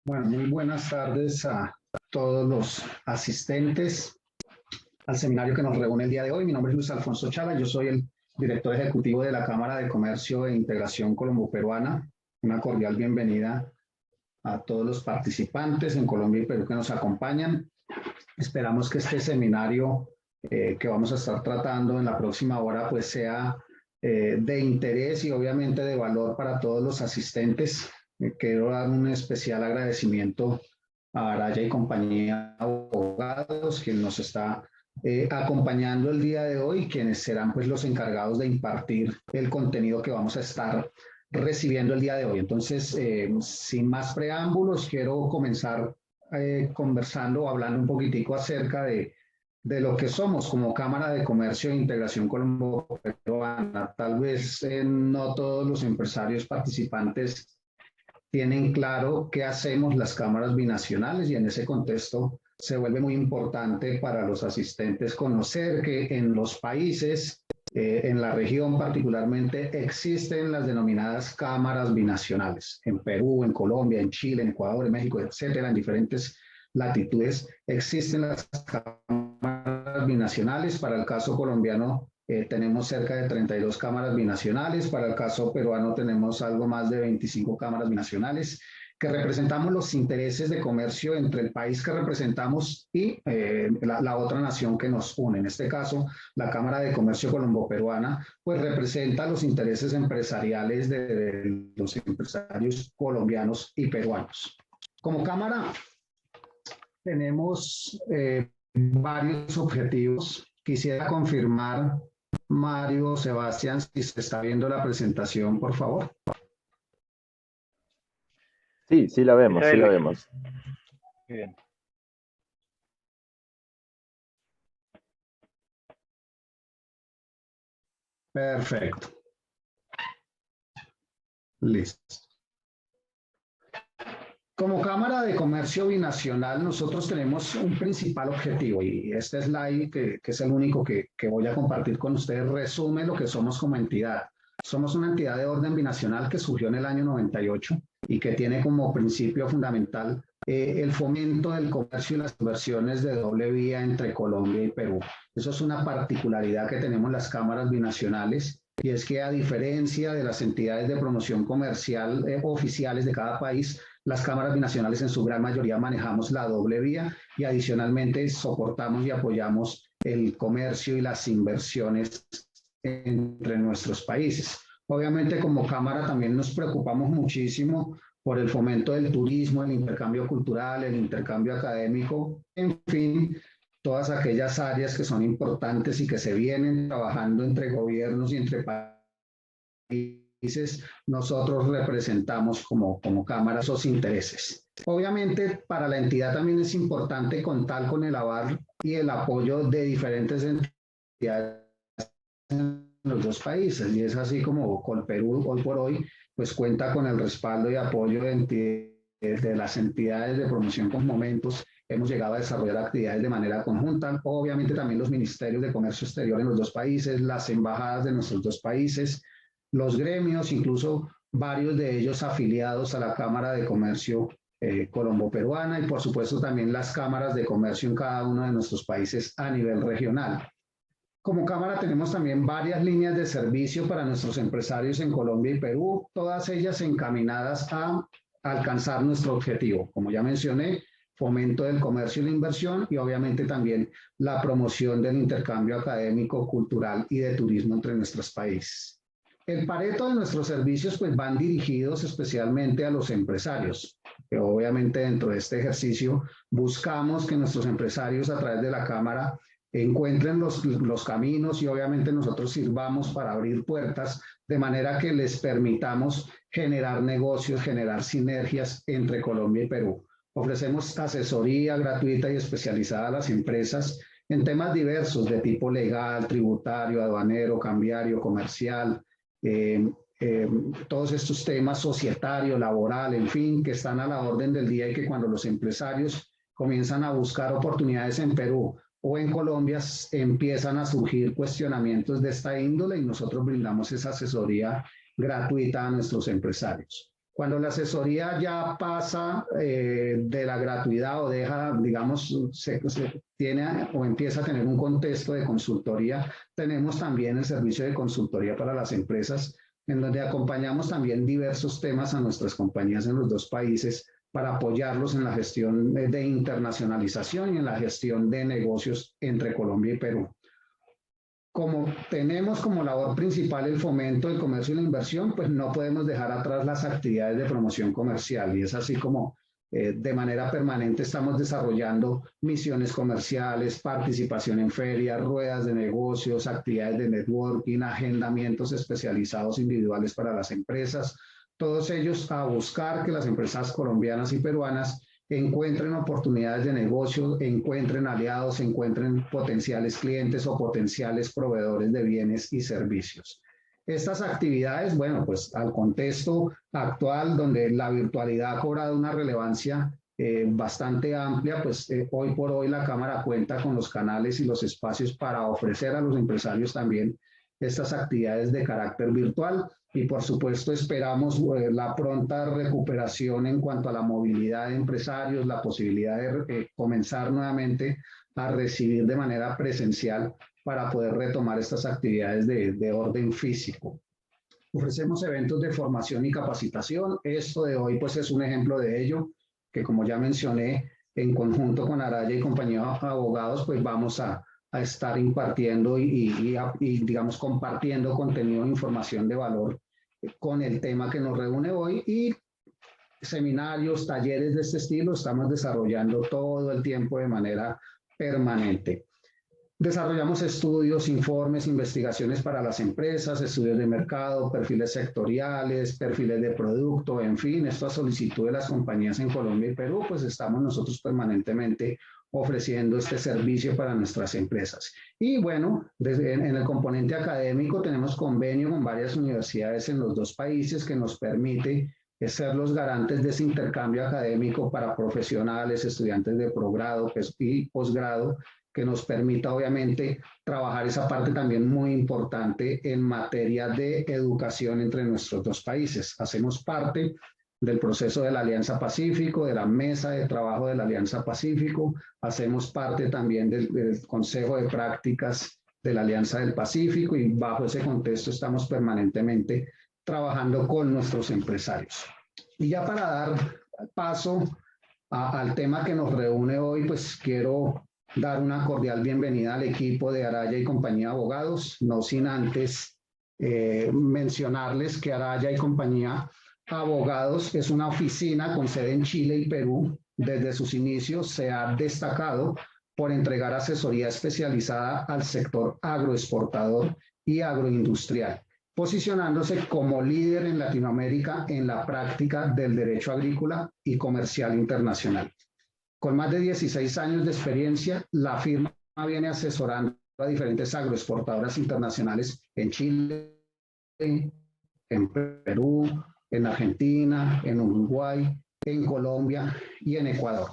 Bueno, muy buenas tardes a todos los asistentes al seminario que nos reúne el día de hoy. Mi nombre es Luis Alfonso Chala, yo soy el director ejecutivo de la Cámara de Comercio e Integración Colombo-Peruana. Una cordial bienvenida a todos los participantes en Colombia y Perú que nos acompañan. Esperamos que este seminario que vamos a estar tratando en la próxima hora pues sea de interés y obviamente de valor para todos los asistentes. Quiero dar un especial agradecimiento a Araya y compañía abogados, quien nos está acompañando el día de hoy, quienes serán pues los encargados de impartir el contenido que vamos a estar recibiendo el día de hoy. Entonces, sin más preámbulos, quiero comenzar conversando o hablando un poquitico acerca de lo que somos como Cámara de Comercio e Integración Colombo-Peruana. Tal vez no todos los empresarios participantes tienen claro qué hacemos las cámaras binacionales y en ese contexto se vuelve muy importante para los asistentes conocer que en los países, en la región particularmente, existen las denominadas cámaras binacionales. En Perú, en Colombia, en Chile, en Ecuador, en México, etcétera, en diferentes latitudes, existen las cámaras binacionales. Para el caso colombiano, tenemos cerca de 32 cámaras binacionales. Para el caso peruano tenemos algo más de 25 cámaras binacionales que representamos los intereses de comercio entre el país que representamos y la otra nación que nos une. En este caso, la Cámara de Comercio Colombo-Peruana, pues representa los intereses empresariales de los empresarios colombianos y peruanos. Como Cámara tenemos varios objetivos. Quisiera confirmar, Mario, Sebastián, si se está viendo la presentación, por favor. Sí, sí la vemos, sí la vemos. Muy bien. Perfecto. Listo. Como Cámara de Comercio Binacional, nosotros tenemos un principal objetivo y este slide, que es el único que voy a compartir con ustedes, resume lo que somos como entidad. Somos una entidad de orden binacional que surgió en el año 98 y que tiene como principio fundamental el fomento del comercio y las inversiones de doble vía entre Colombia y Perú. Eso es una particularidad que tenemos las cámaras binacionales. Y es que a diferencia de las entidades de promoción comercial oficiales de cada país, las cámaras binacionales en su gran mayoría manejamos la doble vía y adicionalmente soportamos y apoyamos el comercio y las inversiones entre nuestros países. Obviamente como Cámara también nos preocupamos muchísimo por el fomento del turismo, el intercambio cultural, el intercambio académico, en fin, todas aquellas áreas que son importantes y que se vienen trabajando entre gobiernos y entre países, nosotros representamos como Cámara esos intereses. Obviamente, para la entidad también es importante contar con el aval y el apoyo de diferentes entidades en los dos países, y es así como Colperú hoy por hoy pues cuenta con el respaldo y apoyo de las entidades de promoción con momentos. Hemos llegado a desarrollar actividades de manera conjunta, obviamente también los ministerios de comercio exterior en los dos países, las embajadas de nuestros dos países, los gremios, incluso varios de ellos afiliados a la Cámara de Comercio Colombo-Peruana y por supuesto también las cámaras de comercio en cada uno de nuestros países a nivel regional. Como Cámara tenemos también varias líneas de servicio para nuestros empresarios en Colombia y Perú, todas ellas encaminadas a alcanzar nuestro objetivo. Como ya mencioné, fomento del comercio y la inversión y obviamente también la promoción del intercambio académico, cultural y de turismo entre nuestros países. El pareto de nuestros servicios pues van dirigidos especialmente a los empresarios, que obviamente dentro de este ejercicio buscamos que nuestros empresarios a través de la Cámara encuentren los caminos y obviamente nosotros sirvamos para abrir puertas de manera que les permitamos generar negocios, generar sinergias entre Colombia y Perú. Ofrecemos asesoría gratuita y especializada a las empresas en temas diversos de tipo legal, tributario, aduanero, cambiario, comercial, todos estos temas societario, laboral, en fin, que están a la orden del día y que cuando los empresarios comienzan a buscar oportunidades en Perú o en Colombia empiezan a surgir cuestionamientos de esta índole y nosotros brindamos esa asesoría gratuita a nuestros empresarios. Cuando la asesoría ya pasa de la gratuidad o deja, digamos, se tiene o empieza a tener un contexto de consultoría, tenemos también el servicio de consultoría para las empresas, en donde acompañamos también diversos temas a nuestras compañías en los dos países para apoyarlos en la gestión de internacionalización y en la gestión de negocios entre Colombia y Perú. Como tenemos como labor principal el fomento del comercio y la inversión, pues no podemos dejar atrás las actividades de promoción comercial y es así como de manera permanente estamos desarrollando misiones comerciales, participación en ferias, ruedas de negocios, actividades de networking, agendamientos especializados individuales para las empresas, todos ellos a buscar que las empresas colombianas y peruanas encuentren oportunidades de negocio, encuentren aliados, encuentren potenciales clientes o potenciales proveedores de bienes y servicios. Estas actividades, bueno, pues al contexto actual donde la virtualidad ha cobrado una relevancia bastante amplia, pues hoy por hoy la Cámara cuenta con los canales y los espacios para ofrecer a los empresarios también estas actividades de carácter virtual y por supuesto esperamos la pronta recuperación en cuanto a la movilidad de empresarios, la posibilidad de comenzar nuevamente a recibir de manera presencial para poder retomar estas actividades de orden físico. Ofrecemos eventos de formación y capacitación. Esto de hoy pues es un ejemplo de ello, que como ya mencioné, en conjunto con Araya y compañía de abogados, pues vamos a estar impartiendo y digamos compartiendo contenido e información de valor con el tema que nos reúne hoy y seminarios, talleres de este estilo estamos desarrollando todo el tiempo de manera permanente. Desarrollamos estudios, informes, investigaciones para las empresas, estudios de mercado, perfiles sectoriales, perfiles de producto, en fin, esto a solicitud de las compañías en Colombia y Perú, pues estamos nosotros permanentemente ofreciendo este servicio para nuestras empresas. Y bueno, en el componente académico tenemos convenio con varias universidades en los dos países que nos permite ser los garantes de ese intercambio académico para profesionales, estudiantes de progrado y posgrado, que nos permita obviamente trabajar esa parte también muy importante en materia de educación entre nuestros dos países. Hacemos parte del proceso de la Alianza Pacífico, de la mesa de trabajo de la Alianza Pacífico, hacemos parte también del Consejo de Prácticas de la Alianza del Pacífico y bajo ese contexto estamos permanentemente trabajando con nuestros empresarios. Y ya para dar paso al tema que nos reúne hoy, pues quiero dar una cordial bienvenida al equipo de Araya y Compañía Abogados, no sin antes mencionarles que Araya y Compañía Abogados es una oficina con sede en Chile y Perú. Desde sus inicios se ha destacado por entregar asesoría especializada al sector agroexportador y agroindustrial, posicionándose como líder en Latinoamérica en la práctica del derecho agrícola y comercial internacional. Con más de 16 años de experiencia, la firma viene asesorando a diferentes agroexportadoras internacionales en Chile, en Perú, en Argentina, en Uruguay, en Colombia y en Ecuador.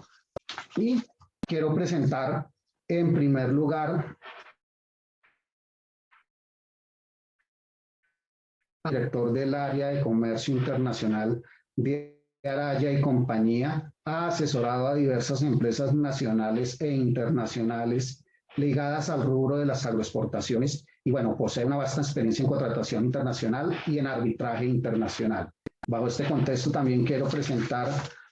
Y quiero presentar en primer lugar al director del área de comercio internacional de Araya y Compañía. Ha asesorado a diversas empresas nacionales e internacionales ligadas al rubro de las agroexportaciones y bueno, posee una vasta experiencia en contratación internacional y en arbitraje internacional. Bajo este contexto también quiero presentar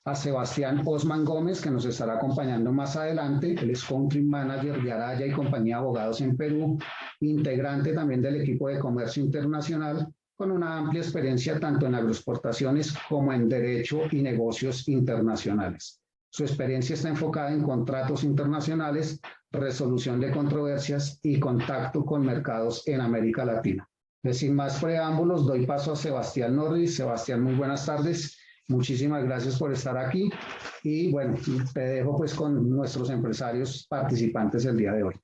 a Sebastián Osman Gómez, que nos estará acompañando más adelante. Él es Country Manager de Araya y Compañía de Abogados en Perú, integrante también del equipo de comercio internacional, con una amplia experiencia tanto en agroexportaciones como en derecho y negocios internacionales. Su experiencia está enfocada en contratos internacionales, resolución de controversias y contacto con mercados en América Latina. Sin más preámbulos, doy paso a Sebastián Norris. Sebastián, muy buenas tardes. Muchísimas gracias por estar aquí y bueno, te dejo pues con nuestros empresarios participantes el día de hoy.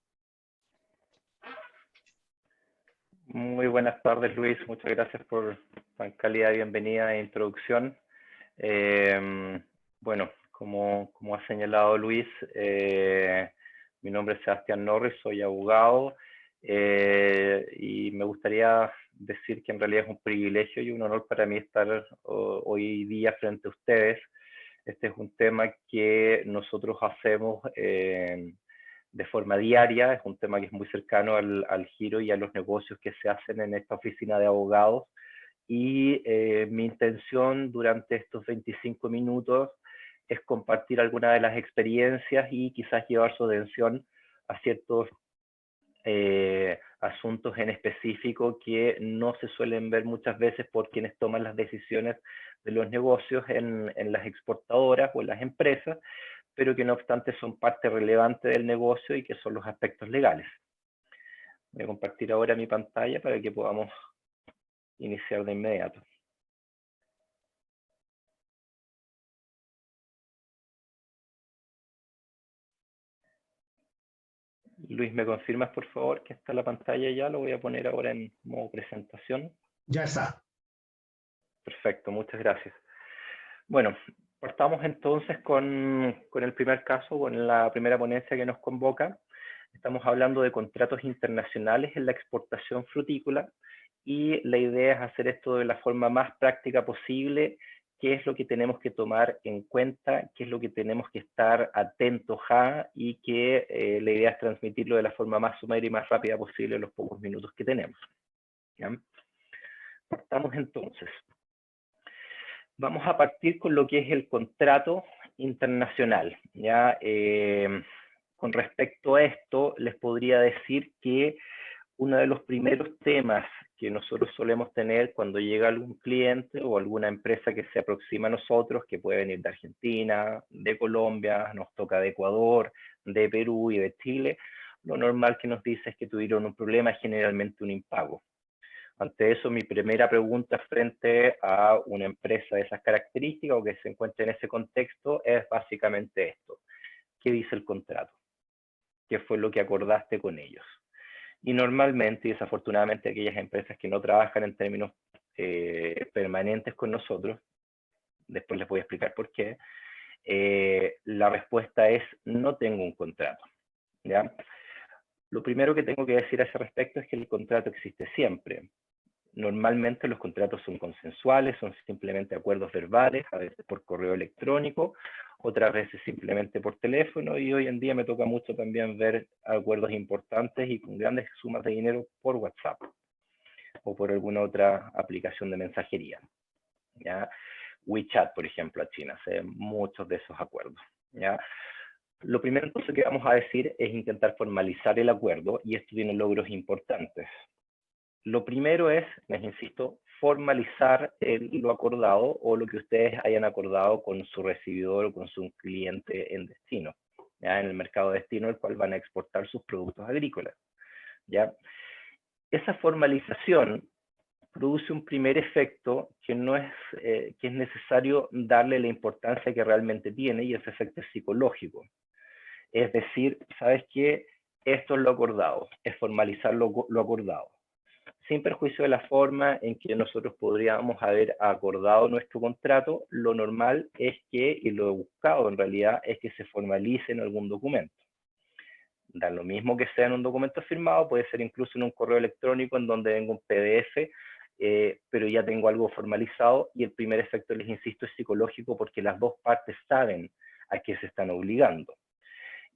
Muy buenas tardes, Luis. Muchas gracias por tan cálida bienvenida e introducción. Bueno, como ha señalado Luis, mi nombre es Sebastián Norris, soy abogado y me gustaría decir que en realidad es un privilegio y un honor para mí estar hoy día frente a ustedes. Este es un tema que nosotros hacemos de forma diaria, es un tema que es muy cercano al giro y a los negocios que se hacen en esta oficina de abogados. Y mi intención durante estos 25 minutos es compartir algunas de las experiencias y quizás llevar su atención a ciertos asuntos en específico que no se suelen ver muchas veces por quienes toman las decisiones de los negocios en las exportadoras o en las empresas, pero que no obstante son parte relevante del negocio y que son los aspectos legales. Voy a compartir ahora mi pantalla para que podamos iniciar de inmediato. Luis, ¿me confirmas por favor que está la pantalla ya? Lo voy a poner ahora en modo presentación. Ya está. Perfecto, muchas gracias. Bueno, partamos entonces con el primer caso, con la primera ponencia que nos convoca. Estamos hablando de contratos internacionales en la exportación frutícola y la idea es hacer esto de la forma más práctica posible. Qué es lo que tenemos que tomar en cuenta, qué es lo que tenemos que estar atentos a y que la idea es transmitirlo de la forma más sumaria y más rápida posible en los pocos minutos que tenemos. ¿Ya? Partamos entonces. Vamos a partir con lo que es el contrato internacional. ¿Ya? Con respecto a esto, les podría decir que uno de los primeros temas que nosotros solemos tener cuando llega algún cliente o alguna empresa que se aproxima a nosotros, que puede venir de Argentina, de Colombia, nos toca de Ecuador, de Perú y de Chile, lo normal que nos dice es que tuvieron un problema, generalmente un impago. Ante eso, mi primera pregunta frente a una empresa de esas características o que se encuentre en ese contexto es básicamente esto. ¿Qué dice el contrato? ¿Qué fue lo que acordaste con ellos? Y normalmente, y desafortunadamente, aquellas empresas que no trabajan en términos permanentes con nosotros, después les voy a explicar por qué, la respuesta es no tengo un contrato. ¿Ya? Lo primero que tengo que decir a ese respecto es que el contrato existe siempre. Normalmente los contratos son consensuales, son simplemente acuerdos verbales, a veces por correo electrónico, otras veces simplemente por teléfono, y hoy en día me toca mucho también ver acuerdos importantes y con grandes sumas de dinero por WhatsApp o por alguna otra aplicación de mensajería. ¿Ya? WeChat, por ejemplo, a China, hace muchos de esos acuerdos. ¿Ya? Lo primero entonces que vamos a decir es intentar formalizar el acuerdo, y esto tiene logros importantes. Lo primero es, les insisto, formalizar lo acordado o lo que ustedes hayan acordado con su recibidor o con su cliente en destino, ¿ya? En el mercado de destino al cual van a exportar sus productos agrícolas. ¿Ya? Esa formalización produce un primer efecto que es necesario darle la importancia que realmente tiene, y ese efecto es psicológico. Es decir, ¿sabes qué? Esto es lo acordado, es formalizar lo acordado. Sin perjuicio de la forma en que nosotros podríamos haber acordado nuestro contrato, lo normal es que, y lo he buscado en realidad, es que se formalice en algún documento. Da lo mismo que sea en un documento firmado, puede ser incluso en un correo electrónico en donde venga un PDF, pero ya tengo algo formalizado, y el primer efecto, les insisto, es psicológico porque las dos partes saben a qué se están obligando.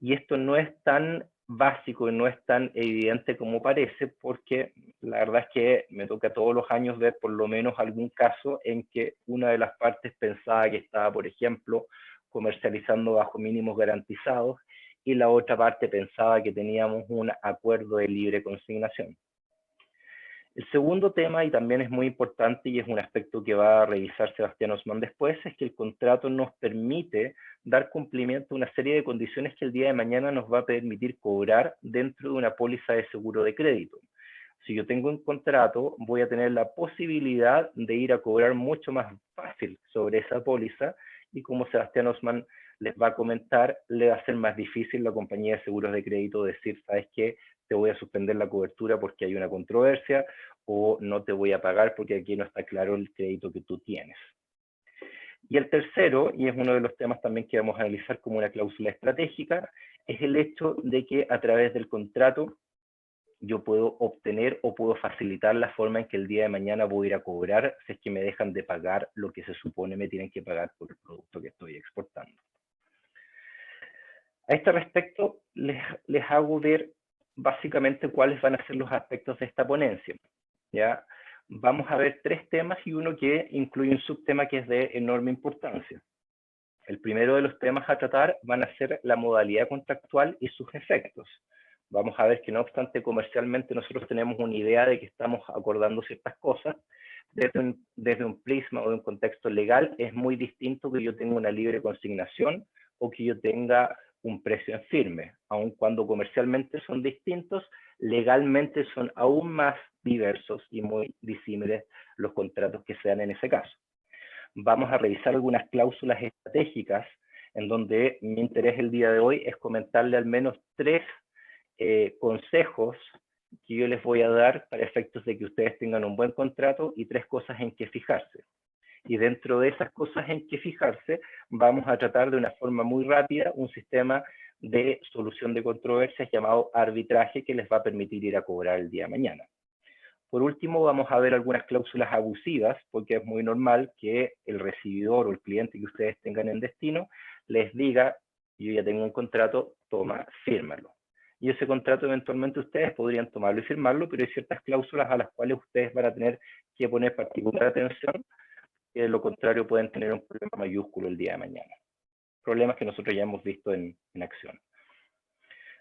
Y esto no es tan básico y no es tan evidente como parece, porque la verdad es que me toca todos los años ver por lo menos algún caso en que una de las partes pensaba que estaba, por ejemplo, comercializando bajo mínimos garantizados y la otra parte pensaba que teníamos un acuerdo de libre consignación. El segundo tema, y también es muy importante y es un aspecto que va a revisar Sebastián Osman después, es que el contrato nos permite dar cumplimiento a una serie de condiciones que el día de mañana nos va a permitir cobrar dentro de una póliza de seguro de crédito. Si yo tengo un contrato, voy a tener la posibilidad de ir a cobrar mucho más fácil sobre esa póliza, y como Sebastián Osman les va a comentar, le va a ser más difícil la compañía de seguros de crédito decir, ¿sabes qué? Te voy a suspender la cobertura porque hay una controversia, o no te voy a pagar porque aquí no está claro el crédito que tú tienes. Y el tercero, y es uno de los temas también que vamos a analizar como una cláusula estratégica, es el hecho de que a través del contrato yo puedo obtener o puedo facilitar la forma en que el día de mañana voy a ir a cobrar si es que me dejan de pagar lo que se supone me tienen que pagar por el producto que estoy exportando. A este respecto, les hago ver básicamente cuáles van a ser los aspectos de esta ponencia. ¿Ya? Vamos a ver 3 temas y uno que incluye un subtema que es de enorme importancia. El primero de los temas a tratar van a ser la modalidad contractual y sus efectos. Vamos a ver que no obstante comercialmente nosotros tenemos una idea de que estamos acordando ciertas cosas, desde un prisma o de un contexto legal es muy distinto que yo tenga una libre consignación o que yo tenga un precio en firme. Aun cuando comercialmente son distintos, legalmente son aún más diversos y muy disímiles los contratos que se dan en ese caso. Vamos a revisar algunas cláusulas estratégicas en donde mi interés el día de hoy es comentarle al menos 3 consejos que yo les voy a dar para efectos de que ustedes tengan un buen contrato y 3 cosas en que fijarse. Y dentro de esas cosas en que fijarse, vamos a tratar de una forma muy rápida un sistema de solución de controversias llamado arbitraje que les va a permitir ir a cobrar el día de mañana. Por último, vamos a ver algunas cláusulas abusivas, porque es muy normal que el recibidor o el cliente que ustedes tengan en destino les diga, yo ya tengo un contrato, toma, fírmalo. Y ese contrato eventualmente ustedes podrían tomarlo y firmarlo, pero hay ciertas cláusulas a las cuales ustedes van a tener que poner particular atención, que de lo contrario pueden tener un problema mayúsculo el día de mañana. Problemas que nosotros ya hemos visto en acción.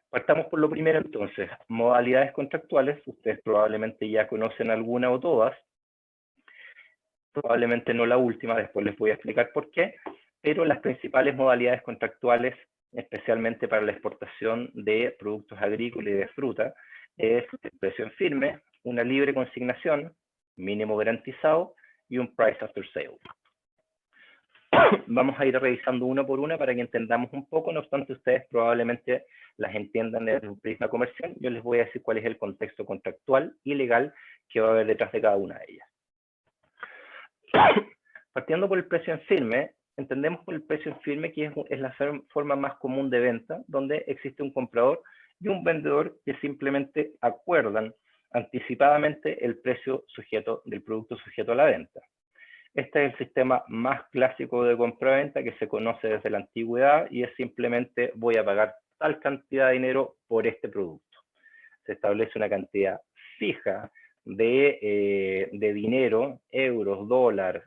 Partamos por lo primero entonces, modalidades contractuales. Ustedes probablemente ya conocen alguna o todas, probablemente no la última, después les voy a explicar por qué, pero las principales modalidades contractuales, especialmente para la exportación de productos agrícolas y de fruta, es el precio en firme, una libre consignación, mínimo garantizado y un price after sale. Vamos a ir revisando una por una para que entendamos un poco, no obstante ustedes probablemente las entiendan desde un prisma comercial. Yo les voy a decir cuál es el contexto contractual y legal que va a haber detrás de cada una de ellas. Partiendo por el precio en firme, entendemos por el precio en firme que es la forma más común de venta, donde existe un comprador y un vendedor que simplemente acuerdan anticipadamente el precio sujeto del producto sujeto a la venta. Este es el sistema más clásico de compra-venta que se conoce desde la antigüedad y es simplemente voy a pagar tal cantidad de dinero por este producto. Se establece una cantidad fija de dinero, euros, dólar,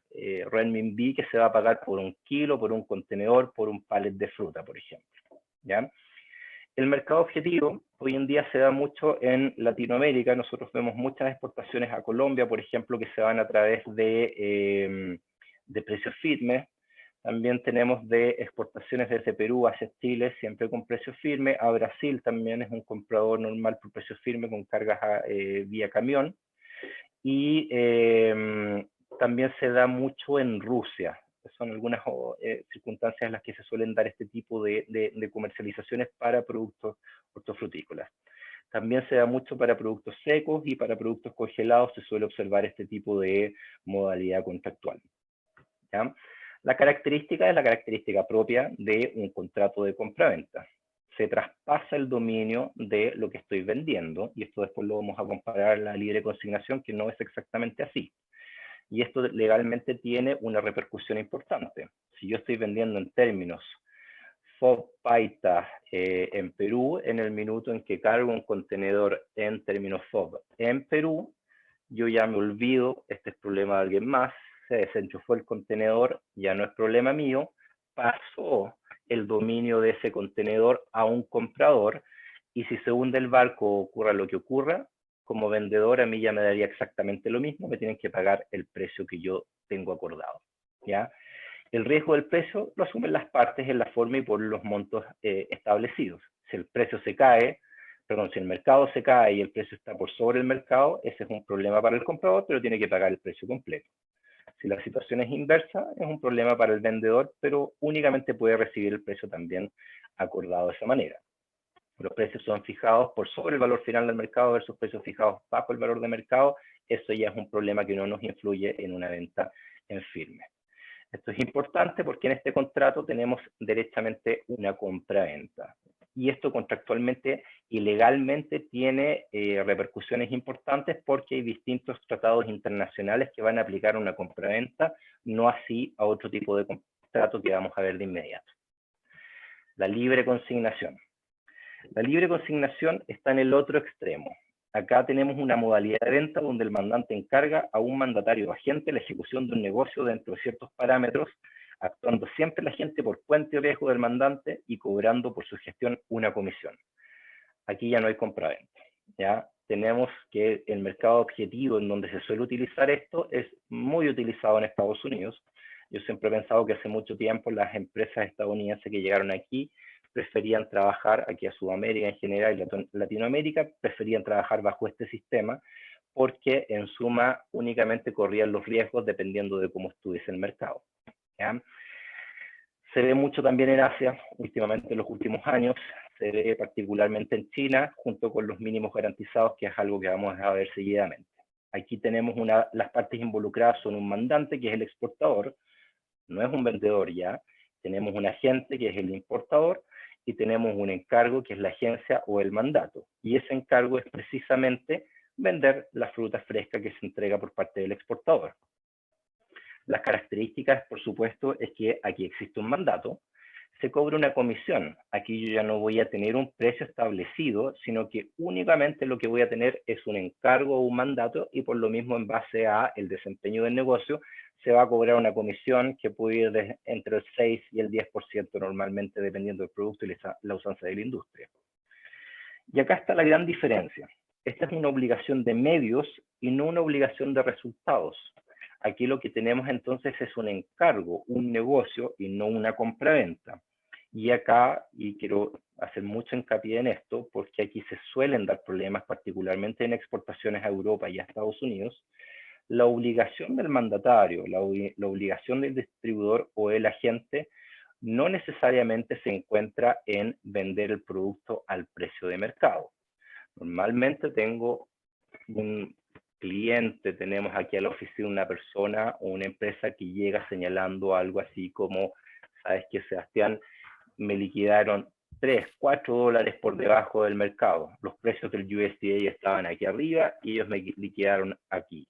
renminbi, que se va a pagar por un kilo, por un contenedor, por un pallet de fruta, por ejemplo. ¿Ya? El mercado objetivo hoy en día se da mucho en Latinoamérica. Nosotros vemos muchas exportaciones a Colombia, por ejemplo, que se van a través de precios firmes. También tenemos de exportaciones desde Perú hacia Chile, siempre con precios firmes. A Brasil también es un comprador normal por precios firmes con cargas vía camión. Y también se da mucho en Rusia. Son algunas circunstancias en las que se suelen dar este tipo de comercializaciones para productos hortofrutícolas. También se da mucho para productos secos y para productos congelados se suele observar este tipo de modalidad contractual. ¿Ya? La característica es la característica propia de un contrato de compra-venta. Se traspasa el dominio de lo que estoy vendiendo, y esto después lo vamos a comparar a la libre consignación, que no es exactamente así. Y esto legalmente tiene una repercusión importante. Si yo estoy vendiendo en términos FOB Paita en Perú, en el minuto en que cargo un contenedor en términos FOB en Perú, yo ya me olvido, este es problema de alguien más, se desenchufó el contenedor, ya no es problema mío, pasó el dominio de ese contenedor a un comprador, y si se hunde el barco o ocurra lo que ocurra, como vendedor a mí ya me daría exactamente lo mismo, me tienen que pagar el precio que yo tengo acordado, ¿ya? El riesgo del precio lo asumen las partes en la forma y por los montos establecidos. Si el precio se cae, perdón, si el mercado se cae y el precio está por sobre el mercado, ese es un problema para el comprador, pero tiene que pagar el precio completo. Si la situación es inversa, es un problema para el vendedor, pero únicamente puede recibir el precio también acordado de esa manera. Los precios son fijados por sobre el valor final del mercado versus precios fijados bajo el valor de mercado. Eso ya es un problema que no nos influye en una venta en firme. Esto es importante porque en este contrato tenemos derechamente una compra-venta. y esto contractualmente y legalmente tiene repercusiones importantes porque hay distintos tratados internacionales que van a aplicar una compraventa, no así a otro tipo de contrato que vamos a ver de inmediato. La libre consignación. La libre consignación está en el otro extremo. Acá tenemos una modalidad de venta donde el mandante encarga a un mandatario o agente la ejecución de un negocio dentro de ciertos parámetros, actuando siempre el agente por cuenta y riesgo del mandante y cobrando por su gestión una comisión. Aquí ya no hay compraventa. ¿Ya? Tenemos que el mercado objetivo en donde se suele utilizar esto es muy utilizado en Estados Unidos. Yo siempre he pensado que hace mucho tiempo las empresas estadounidenses que llegaron aquí preferían trabajar, aquí a Sudamérica en general y Latinoamérica, preferían trabajar bajo este sistema porque en suma únicamente corrían los riesgos dependiendo de cómo estuviese el mercado. ¿Ya? Se ve mucho también en Asia, últimamente en los últimos años, se ve particularmente en China, junto con los mínimos garantizados, que es algo que vamos a ver seguidamente. Aquí tenemos las partes involucradas son un mandante, que es el exportador, no es un vendedor ya, tenemos un agente, que es el importador, y tenemos un encargo, que es la agencia o el mandato. Y ese encargo es precisamente vender la fruta fresca que se entrega por parte del exportador. Las características, por supuesto, es que aquí existe un mandato, se cobra una comisión. Aquí yo ya no voy a tener un precio establecido, sino que únicamente lo que voy a tener es un encargo o un mandato y por lo mismo en base a el desempeño del negocio se va a cobrar una comisión que puede ir entre el 6 y el 10% normalmente dependiendo del producto y la usanza de la industria. Y acá está la gran diferencia. Esta es una obligación de medios y no una obligación de resultados. Aquí lo que tenemos entonces es un encargo, un negocio y no una compraventa. Y acá, y quiero hacer mucho hincapié en esto, porque aquí se suelen dar problemas, particularmente en exportaciones a Europa y a Estados Unidos, la obligación del mandatario, la obligación del distribuidor o el agente no necesariamente se encuentra en vender el producto al precio de mercado. Normalmente tengo un cliente, tenemos aquí a la oficina una persona o una empresa que llega señalando algo así como, sabes que Sebastián, me liquidaron 3, 4 dólares por debajo del mercado. Los precios del USDA estaban aquí arriba y ellos me liquidaron aquí.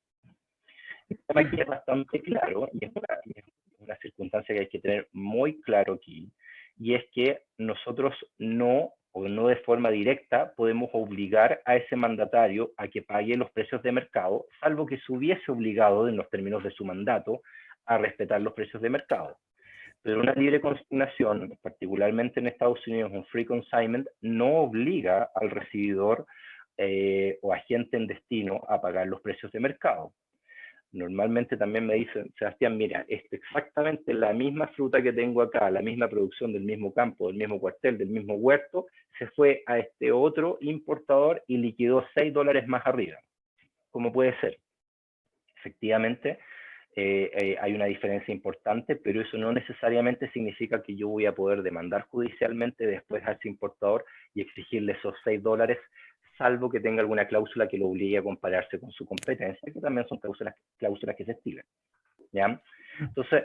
El tema aquí es bastante claro y es una circunstancia que hay que tener muy claro aquí, y es que nosotros no, o no de forma directa, podemos obligar a ese mandatario a que pague los precios de mercado, salvo que se hubiese obligado en los términos de su mandato a respetar los precios de mercado. Pero una libre consignación, particularmente en Estados Unidos, un free consignment, no obliga al recibidor o agente en destino a pagar los precios de mercado. Normalmente también me dicen, Sebastián, mira, es exactamente la misma fruta que tengo acá, la misma producción del mismo campo, del mismo cuartel, del mismo huerto, se fue a este otro importador y liquidó 6 dólares más arriba. ¿Cómo puede ser? Efectivamente, hay una diferencia importante, pero eso no necesariamente significa que yo voy a poder demandar judicialmente después a ese importador y exigirle esos 6 dólares, salvo que tenga alguna cláusula que lo obligue a compararse con su competencia, que también son cláusulas que se estilan. ¿Ya? Entonces,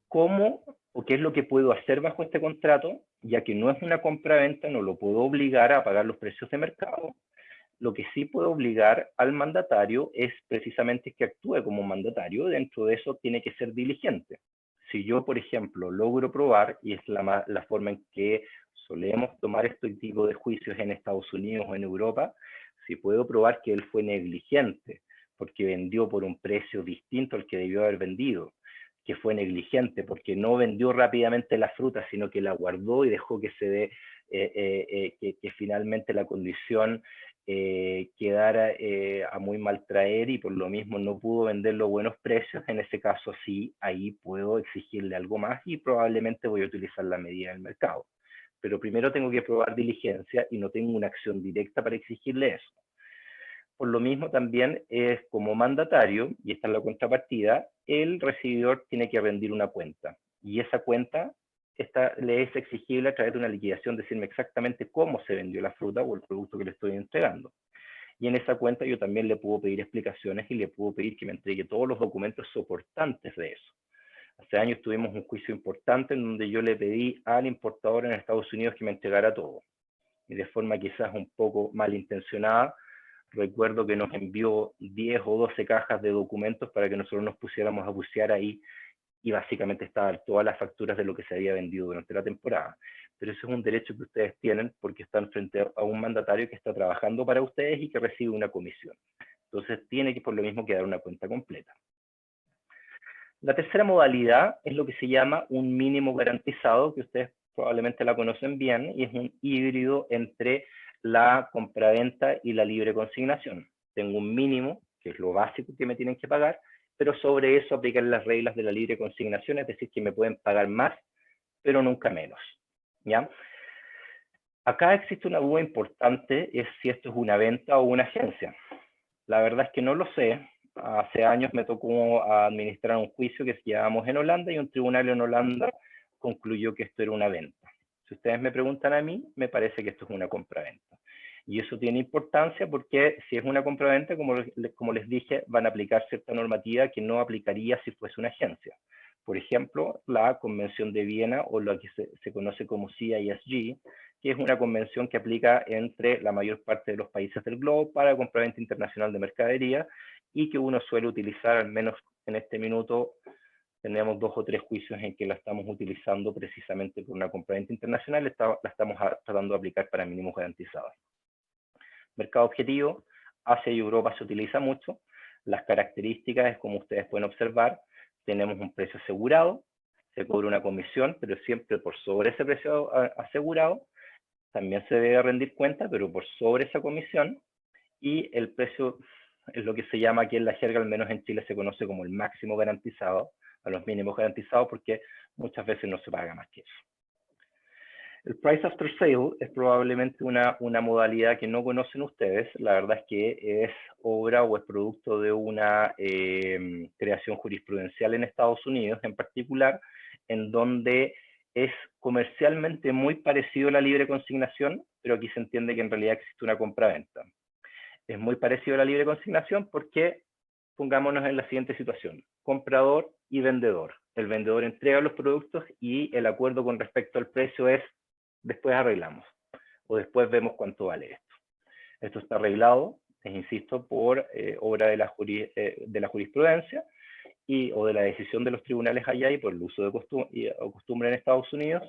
¿cómo o qué es lo que puedo hacer bajo este contrato? Ya que no es una compra-venta, no lo puedo obligar a pagar los precios de mercado. Lo que sí puedo obligar al mandatario es precisamente que actúe como mandatario. Dentro de eso tiene que ser diligente. Si yo, por ejemplo, logro probar, y es la forma en que solemos tomar este tipo de juicios en Estados Unidos o en Europa, si puedo probar que él fue negligente porque vendió por un precio distinto al que debió haber vendido, que fue negligente porque no vendió rápidamente la fruta, sino que la guardó y dejó que se dé, que finalmente la condición quedara a muy mal traer y por lo mismo no pudo venderlo a buenos precios, en ese caso sí, ahí puedo exigirle algo más y probablemente voy a utilizar la medida del mercado. Pero primero tengo que probar diligencia y no tengo una acción directa para exigirle eso. Por lo mismo también es como mandatario, y esta es la contrapartida, el recibidor tiene que rendir una cuenta. Y esa cuenta le es exigible a través de una liquidación, decirme exactamente cómo se vendió la fruta o el producto que le estoy entregando. Y en esa cuenta yo también le puedo pedir explicaciones y le puedo pedir que me entregue todos los documentos soportantes de eso. Hace años tuvimos un juicio importante en donde yo le pedí al importador en Estados Unidos que me entregara todo. y de forma quizás un poco malintencionada, recuerdo que nos envió 10 o 12 cajas de documentos para que nosotros nos pusiéramos a bucear ahí, y básicamente estaban todas las facturas de lo que se había vendido durante la temporada. Pero eso es un derecho que ustedes tienen porque están frente a un mandatario que está trabajando para ustedes y que recibe una comisión. Entonces tiene que por lo mismo quedar una cuenta completa. La tercera modalidad es lo que se llama un mínimo garantizado, que ustedes probablemente la conocen bien, y es un híbrido entre la compraventa y la libre consignación. Tengo un mínimo, que es lo básico que me tienen que pagar, pero sobre eso aplican las reglas de la libre consignación, es decir, que me pueden pagar más, pero nunca menos, ¿ya? Acá existe una duda importante, es si esto es una venta o una agencia. La verdad es que no lo sé. Hace años me tocó administrar un juicio que llevábamos en Holanda, y un tribunal en Holanda concluyó que esto era una venta. Si ustedes me preguntan a mí, me parece que esto es una compraventa. Y eso tiene importancia porque si es una compraventa, como les dije, van a aplicar cierta normativa que no aplicaría si fuese una agencia. Por ejemplo, la Convención de Viena, o lo que se conoce como CISG, que es una convención que aplica entre la mayor parte de los países del globo para compraventa internacional de mercadería, y que uno suele utilizar, al menos en este minuto, tenemos 2 o 3 juicios en que la estamos utilizando precisamente por una compraventa internacional, la estamos tratando de aplicar para mínimos garantizados. Mercado objetivo, Asia y Europa se utiliza mucho. Las características es como ustedes pueden observar, tenemos un precio asegurado, se cobra una comisión, pero siempre por sobre ese precio asegurado. También se debe rendir cuenta, pero por sobre esa comisión, y el precio es lo que se llama aquí en la jerga, al menos en Chile se conoce como el máximo garantizado, a los mínimos garantizados, porque muchas veces no se paga más que eso. El price after sale es probablemente una modalidad que no conocen ustedes. La verdad es que es obra o es producto de una creación jurisprudencial en Estados Unidos en particular, en donde es comercialmente muy parecido a la libre consignación, pero aquí se entiende que en realidad existe una compraventa. Es muy parecido a la libre consignación porque, pongámonos en la siguiente situación, comprador y vendedor. El vendedor entrega los productos y el acuerdo con respecto al precio es: después arreglamos, o después vemos cuánto vale esto. Esto está arreglado, les insisto, por obra de la jurisprudencia o de la decisión de los tribunales allá, y por el uso de costumbre en Estados Unidos,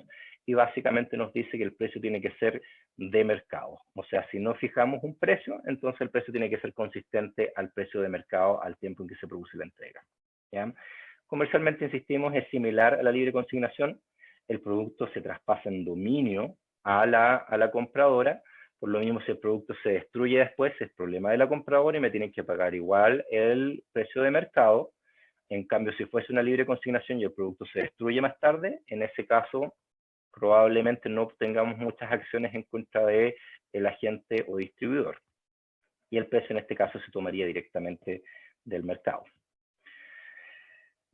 y básicamente nos dice que el precio tiene que ser de mercado. O sea, si no fijamos un precio, entonces el precio tiene que ser consistente al precio de mercado al tiempo en que se produce la entrega, ¿ya? Comercialmente, insistimos, es similar a la libre consignación. El producto se traspasa en dominio a la compradora. Por lo mismo, si el producto se destruye después, es problema de la compradora y me tienen que pagar igual el precio de mercado. En cambio, si fuese una libre consignación y el producto se destruye más tarde, en ese caso probablemente no tengamos muchas acciones en contra del agente o distribuidor, y el precio en este caso se tomaría directamente del mercado.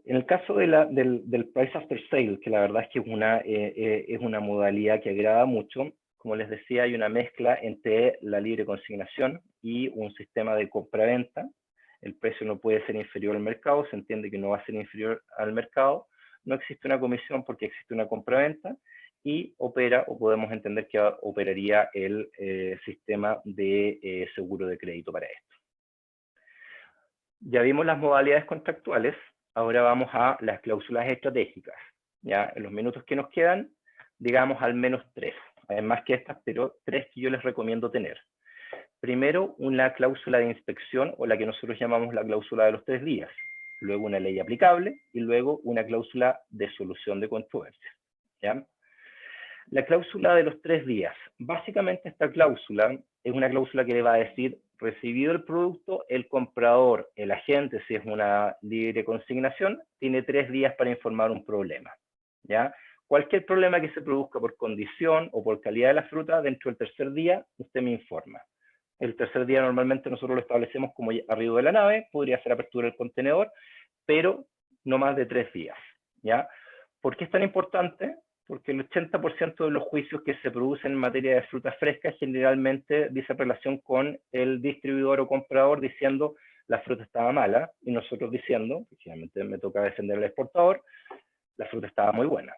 En el caso del price after sale, que la verdad es que es una modalidad que agrada mucho, como les decía, hay una mezcla entre la libre consignación y un sistema de compra-venta. El precio no puede ser inferior al mercado, se entiende que no va a ser inferior al mercado, no existe una comisión porque existe una compra-venta, y opera, o podemos entender que operaría el sistema de seguro de crédito para esto. Ya vimos las modalidades contractuales, ahora vamos a las cláusulas estratégicas. Ya en los minutos que nos quedan, digamos al menos 3, además que estas, pero 3 que yo les recomiendo tener. Primero, una cláusula de inspección, o la que nosotros llamamos la cláusula de los 3 días. Luego una ley aplicable, y luego una cláusula de solución de controversias, ¿ya? La cláusula de los 3 días. Básicamente esta cláusula es una cláusula que le va a decir: recibido el producto, el comprador, el agente, si es una libre consignación, tiene 3 días para informar un problema, ¿ya? Cualquier problema que se produzca por condición o por calidad de la fruta, dentro del 3er día, usted me informa. El 3er día normalmente nosotros lo establecemos como arribo de la nave, podría ser apertura del contenedor, pero no más de 3 días, ¿ya? ¿Por qué es tan importante? Porque el 80% de los juicios que se producen en materia de frutas frescas generalmente dice relación con el distribuidor o comprador diciendo la fruta estaba mala, y nosotros diciendo, que finalmente me toca defender al exportador, la fruta estaba muy buena.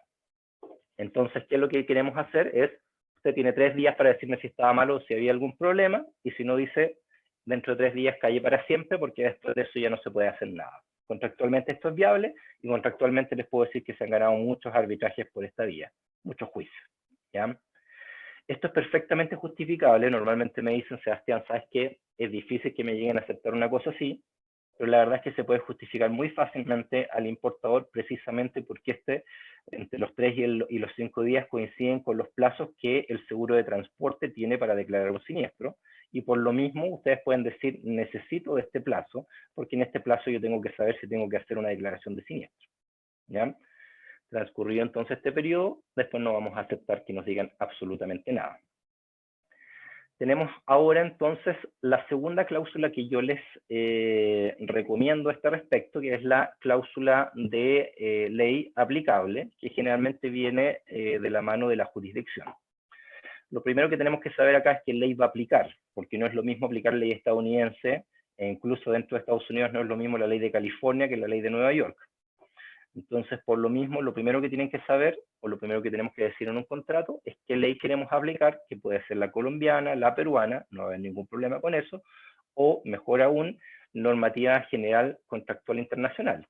Entonces, ¿qué es lo que queremos hacer? Es Usted tiene 3 días para decirme si estaba malo o si había algún problema, y si no, dice dentro de 3 días calle para siempre, porque después de eso ya no se puede hacer nada. Contractualmente esto es viable, y contractualmente les puedo decir que se han ganado muchos arbitrajes por esta vía, muchos juicios, ¿ya? Esto es perfectamente justificable. Normalmente me dicen, Sebastián, ¿sabes qué? Es difícil que me lleguen a aceptar una cosa así, pero la verdad es que se puede justificar muy fácilmente al importador, precisamente porque entre los 3 y los 5 días coinciden con los plazos que el seguro de transporte tiene para declarar un siniestro, y por lo mismo ustedes pueden decir, necesito de este plazo, porque en este plazo yo tengo que saber si tengo que hacer una declaración de siniestro, ¿ya? Transcurrido entonces este periodo, después no vamos a aceptar que nos digan absolutamente nada. Tenemos ahora entonces la segunda cláusula que yo les recomiendo a este respecto, que es la cláusula de ley aplicable, que generalmente viene de la mano de la jurisdicción. Lo primero que tenemos que saber acá es qué ley va a aplicar, porque no es lo mismo aplicar ley estadounidense, e incluso dentro de Estados Unidos no es lo mismo la ley de California que la ley de Nueva York. Entonces, por lo mismo, lo primero que tienen que saber, o lo primero que tenemos que decir en un contrato, es qué ley queremos aplicar, que puede ser la colombiana, la peruana, no va a haber ningún problema con eso, o mejor aún, normativa general contractual internacional,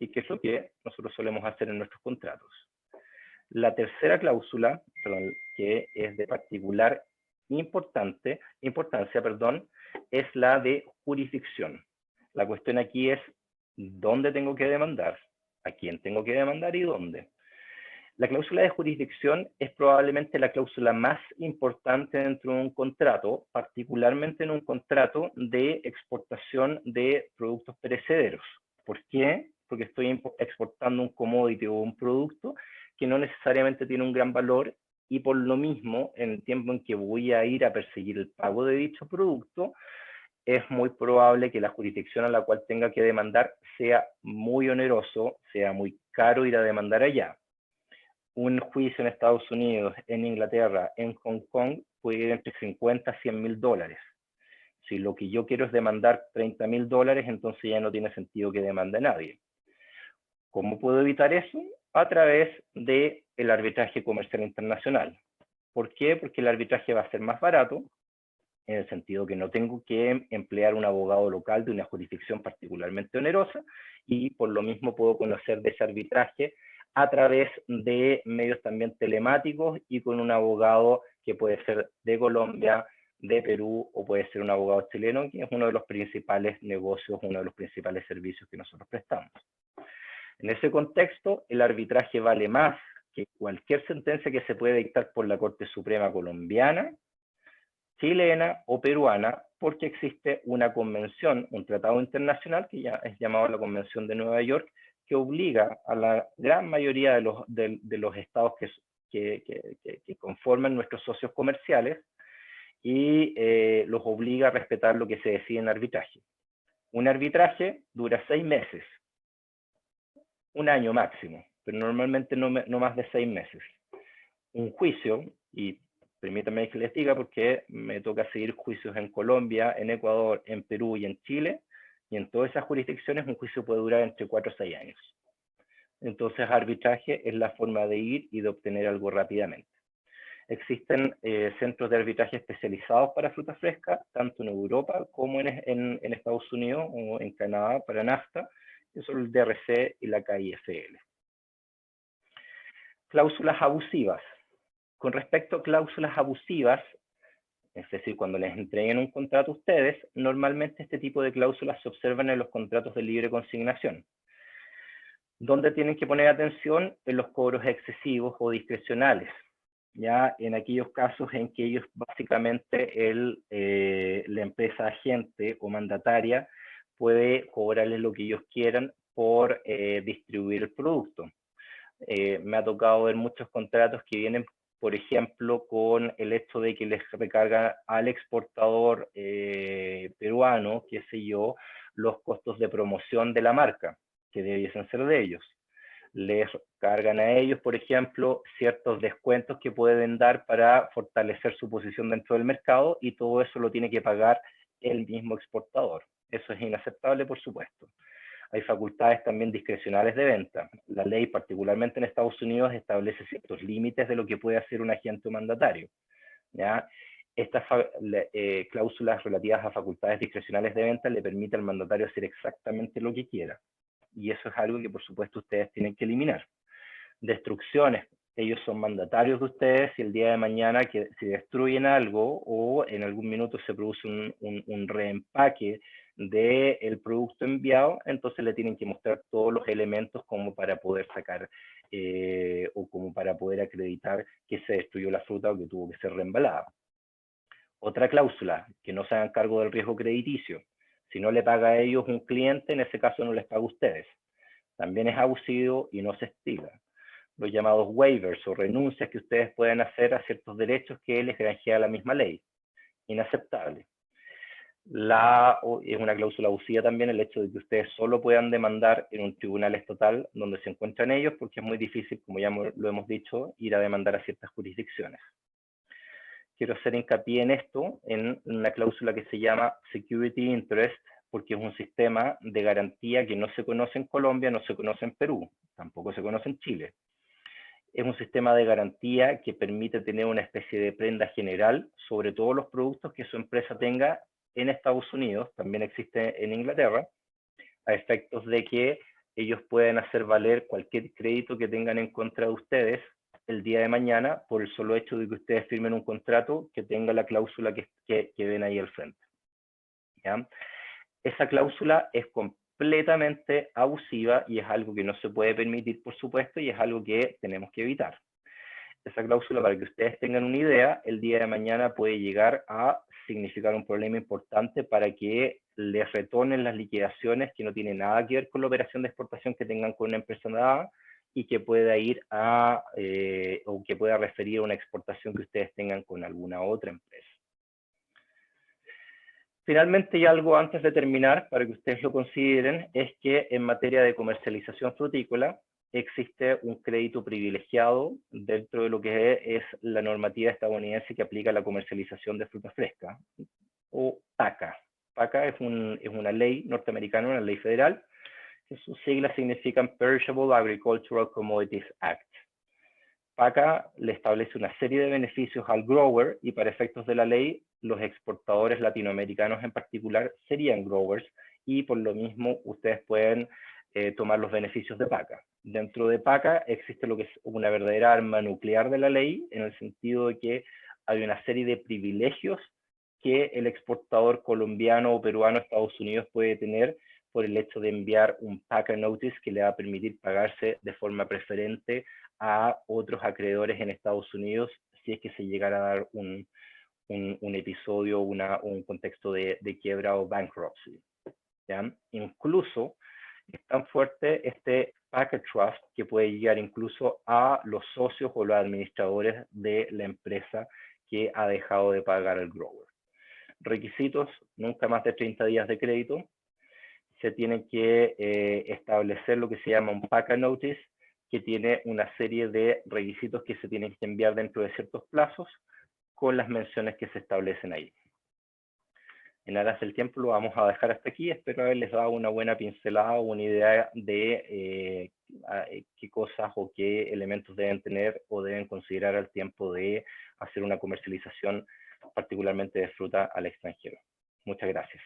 y que es lo que nosotros solemos hacer en nuestros contratos. La tercera cláusula, que es de particular importancia, es la de jurisdicción. La cuestión aquí es dónde tengo que demandar, a quién tengo que demandar y dónde. La cláusula de jurisdicción es probablemente la cláusula más importante dentro de un contrato, particularmente en un contrato de exportación de productos perecederos. ¿Por qué? Porque estoy exportando un commodity o un producto que no necesariamente tiene un gran valor, y por lo mismo, en el tiempo en que voy a ir a perseguir el pago de dicho producto, es muy probable que la jurisdicción a la cual tenga que demandar sea muy oneroso, sea muy caro ir a demandar allá. Un juicio en Estados Unidos, en Inglaterra, en Hong Kong, puede ir entre 50 a 100 mil dólares. Si lo que yo quiero es demandar 30 mil dólares, entonces ya no tiene sentido que demande nadie. ¿Cómo puedo evitar eso? A través del arbitraje comercial internacional. ¿Por qué? Porque el arbitraje va a ser más barato, en el sentido que no tengo que emplear un abogado local de una jurisdicción particularmente onerosa, y por lo mismo puedo conocer de ese arbitraje a través de medios también telemáticos y con un abogado que puede ser de Colombia, de Perú, o puede ser un abogado chileno, que es uno de los principales negocios, uno de los principales servicios que nosotros prestamos. En ese contexto, el arbitraje vale más que cualquier sentencia que se puede dictar por la Corte Suprema colombiana, chilena o peruana, porque existe una convención, un tratado internacional que ya es llamado la Convención de Nueva York, que obliga a la gran mayoría de los estados que conforman nuestros socios comerciales, y los obliga a respetar lo que se decide en arbitraje. Un arbitraje dura 6 meses, un año máximo, pero normalmente no más de 6 meses. Un juicio, y permítanme que les diga porque me toca seguir juicios en Colombia, en Ecuador, en Perú y en Chile, y en todas esas jurisdicciones un juicio puede durar entre 4 o 6 años. Entonces, arbitraje es la forma de ir y de obtener algo rápidamente. Existen centros de arbitraje especializados para fruta fresca, tanto en Europa como en Estados Unidos o en Canadá para NAFTA, que son el DRC y la KIFL. Cláusulas abusivas. Con respecto a cláusulas abusivas, es decir, cuando les entreguen un contrato a ustedes, normalmente este tipo de cláusulas se observan en los contratos de libre consignación. ¿Dónde tienen que poner atención? En los cobros excesivos o discrecionales, ya en aquellos casos en que ellos básicamente la empresa agente o mandataria puede cobrarles lo que ellos quieran por distribuir el producto. Me ha tocado ver muchos contratos que vienen, por ejemplo, con el hecho de que les recargan al exportador peruano, qué sé yo, los costos de promoción de la marca, que debiesen ser de ellos. Les cargan a ellos, por ejemplo, ciertos descuentos que pueden dar para fortalecer su posición dentro del mercado, y todo eso lo tiene que pagar el mismo exportador. Eso es inaceptable, por supuesto. Hay facultades también discrecionales de venta. La ley, particularmente en Estados Unidos, establece ciertos límites de lo que puede hacer un agente o mandatario. ¿ya? Estas cláusulas relativas a facultades discrecionales de venta le permiten al mandatario hacer exactamente lo que quiera. Y eso es algo que, por supuesto, ustedes tienen que eliminar. Destrucciones. Ellos son mandatarios de ustedes y el día de mañana que si destruyen algo o en algún minuto se produce un reempaque del producto enviado, entonces le tienen que mostrar todos los elementos como para poder sacar o como para poder acreditar que se destruyó la fruta o que tuvo que ser reembalada. Otra cláusula, que no se hagan cargo del riesgo crediticio. Si no le paga a ellos un cliente, en ese caso no les paga a ustedes. También es abusivo y no se estila. Los llamados waivers o renuncias que ustedes pueden hacer a ciertos derechos que les granjea la misma ley. Inaceptable. Es una cláusula abusiva también el hecho de que ustedes solo puedan demandar en un tribunal estatal donde se encuentran ellos, porque es muy difícil, como ya lo hemos dicho, ir a demandar a ciertas jurisdicciones. Quiero hacer hincapié en esto, en una cláusula que se llama Security Interest, porque es un sistema de garantía que no se conoce en Colombia, no se conoce en Perú, tampoco se conoce en Chile. Es un sistema de garantía que permite tener una especie de prenda general sobre todos los productos que su empresa tenga en Estados Unidos, también existe en Inglaterra, a efectos de que ellos puedan hacer valer cualquier crédito que tengan en contra de ustedes el día de mañana por el solo hecho de que ustedes firmen un contrato que tenga la cláusula que ven ahí al frente. ¿Ya? Esa cláusula es completamente abusiva y es algo que no se puede permitir, por supuesto, y es algo que tenemos que evitar. Esa cláusula, para que ustedes tengan una idea, el día de mañana puede llegar a significar un problema importante para que les retornen las liquidaciones que no tienen nada que ver con la operación de exportación que tengan con una empresa dada y que pueda ir a, o que pueda referir a una exportación que ustedes tengan con alguna otra empresa. Finalmente, y algo antes de terminar, para que ustedes lo consideren, es que en materia de comercialización frutícola existe un crédito privilegiado dentro de lo que es la normativa estadounidense que aplica la comercialización de fruta fresca, o PACA. PACA es una ley norteamericana, una ley federal, que sus siglas significan Perishable Agricultural Commodities Act. PACA le establece una serie de beneficios al grower y para efectos de la ley, los exportadores latinoamericanos en particular serían growers y por lo mismo ustedes pueden tomar los beneficios de PACA. Dentro de PACA existe lo que es una verdadera arma nuclear de la ley en el sentido de que hay una serie de privilegios que el exportador colombiano o peruano a Estados Unidos puede tener por el hecho de enviar un PACA Notice que le va a permitir pagarse de forma preferente a otros acreedores en Estados Unidos si es que se llegara a dar un episodio, un contexto de quiebra o bankruptcy. ¿Ya? Incluso es tan fuerte este PACA Trust que puede llegar incluso a los socios o los administradores de la empresa que ha dejado de pagar al grower. Requisitos: nunca más de 30 días de crédito. Se tiene que establecer lo que se llama un PACA Notice, que tiene una serie de requisitos que se tienen que enviar dentro de ciertos plazos con las menciones que se establecen ahí. En aras del tiempo lo vamos a dejar hasta aquí. Espero haberles dado una buena pincelada o una idea de qué cosas o qué elementos deben tener o deben considerar al tiempo de hacer una comercialización, particularmente de fruta, al extranjero. Muchas gracias.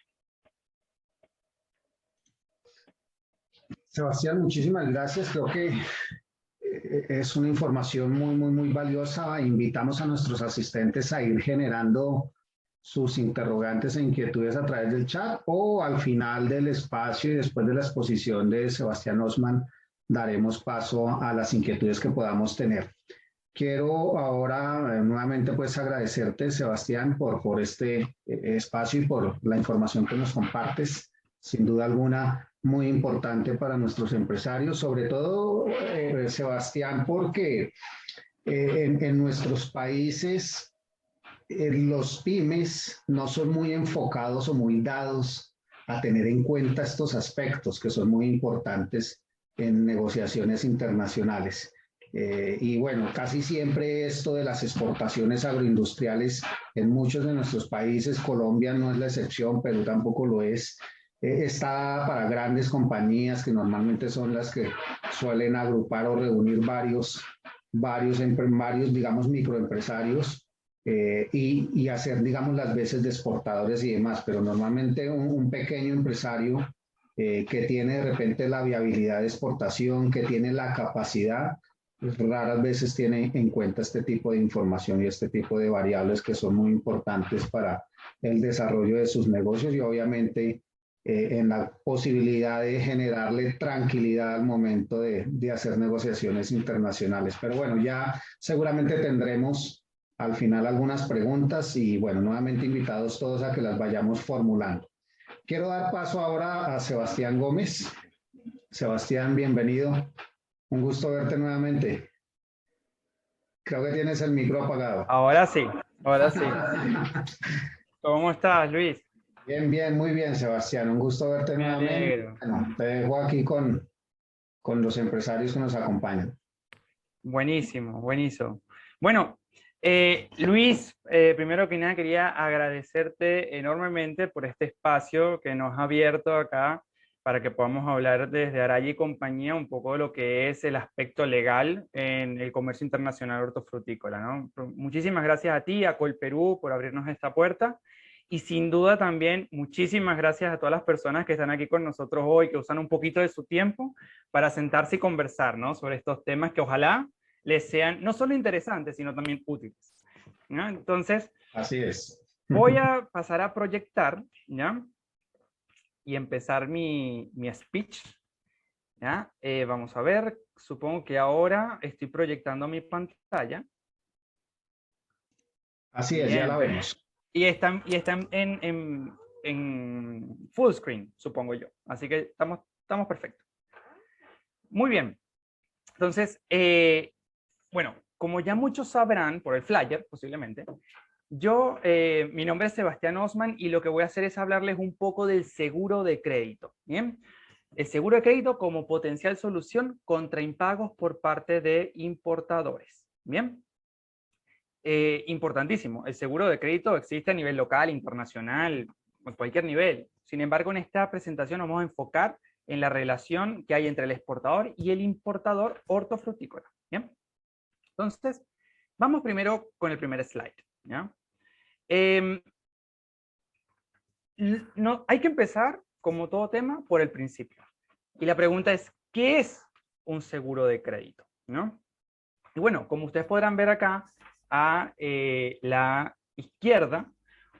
Sebastián, muchísimas gracias. Creo que es una información muy valiosa. Invitamos a nuestros asistentes a ir generando sus interrogantes e inquietudes a través del chat o al final del espacio y después de la exposición de Sebastián Osman daremos paso a las inquietudes que podamos tener. Quiero ahora nuevamente pues agradecerte, Sebastián, por este espacio y por la información que nos compartes. Sin duda alguna, muy importante para nuestros empresarios, sobre todo, Sebastián, porque en nuestros países los pymes no son muy enfocados o muy dados a tener en cuenta estos aspectos que son muy importantes en negociaciones internacionales. Y bueno, casi siempre esto de las exportaciones agroindustriales en muchos de nuestros países, Colombia no es la excepción, Perú tampoco lo es, está para grandes compañías que normalmente son las que suelen agrupar o reunir varios digamos, microempresarios y hacer, digamos, las veces de exportadores y demás, pero normalmente un pequeño empresario que tiene de repente la viabilidad de exportación, que tiene la capacidad, pues raras veces tiene en cuenta este tipo de información y este tipo de variables que son muy importantes para el desarrollo de sus negocios y obviamente en la posibilidad de generarle tranquilidad al momento de hacer negociaciones internacionales. Pero bueno, ya seguramente tendremos al final algunas preguntas y bueno, nuevamente invitados todos a que las vayamos formulando. Quiero dar paso ahora a Sebastián Gómez. Sebastián, bienvenido. Un gusto verte nuevamente. Creo que tienes el micro apagado. Ahora sí, ahora sí. ¿Cómo estás, Luis? Bien, bien, muy bien, Sebastián. Un gusto verte Me nuevamente. alegro. Bueno, te dejo aquí con los empresarios que nos acompañan. Buenísimo, buenísimo. Bueno, Luis, primero que nada quería agradecerte enormemente por este espacio que nos ha abierto acá para que podamos hablar desde Araya y compañía un poco de lo que es el aspecto legal en el comercio internacional hortofrutícola, ¿no? Muchísimas gracias a ti, a Colperú, por abrirnos esta puerta. Y sin duda también muchísimas gracias a todas las personas que están aquí con nosotros hoy, que usan un poquito de su tiempo para sentarse y conversar, ¿no? Sobre estos temas que ojalá les sean no solo interesantes, sino también útiles, ¿no? Entonces, así es. Voy a pasar a proyectar, ¿ya? Y empezar mi speech, ¿ya? Vamos a ver, supongo que ahora estoy proyectando mi pantalla. Así es, ya la vemos. Y están en full screen, supongo yo. Así que estamos perfectos. Muy bien. Entonces, bueno, como ya muchos sabrán por el flyer, posiblemente, mi nombre es Sebastián Osman y lo que voy a hacer es hablarles un poco del seguro de crédito. ¿Bien? El seguro de crédito como potencial solución contra impagos por parte de importadores. ¿Bien? Importantísimo, el seguro de crédito existe a nivel local, internacional, en cualquier nivel. Sin embargo, en esta presentación nos vamos a enfocar en la relación que hay entre el exportador y el importador hortofrutícola. ¿Bien? Entonces, vamos primero con el primer slide. ¿Ya? No, hay que empezar, como todo tema, por el principio. Y la pregunta es, ¿qué es un seguro de crédito? ¿No? Y bueno, como ustedes podrán ver acá, a la izquierda,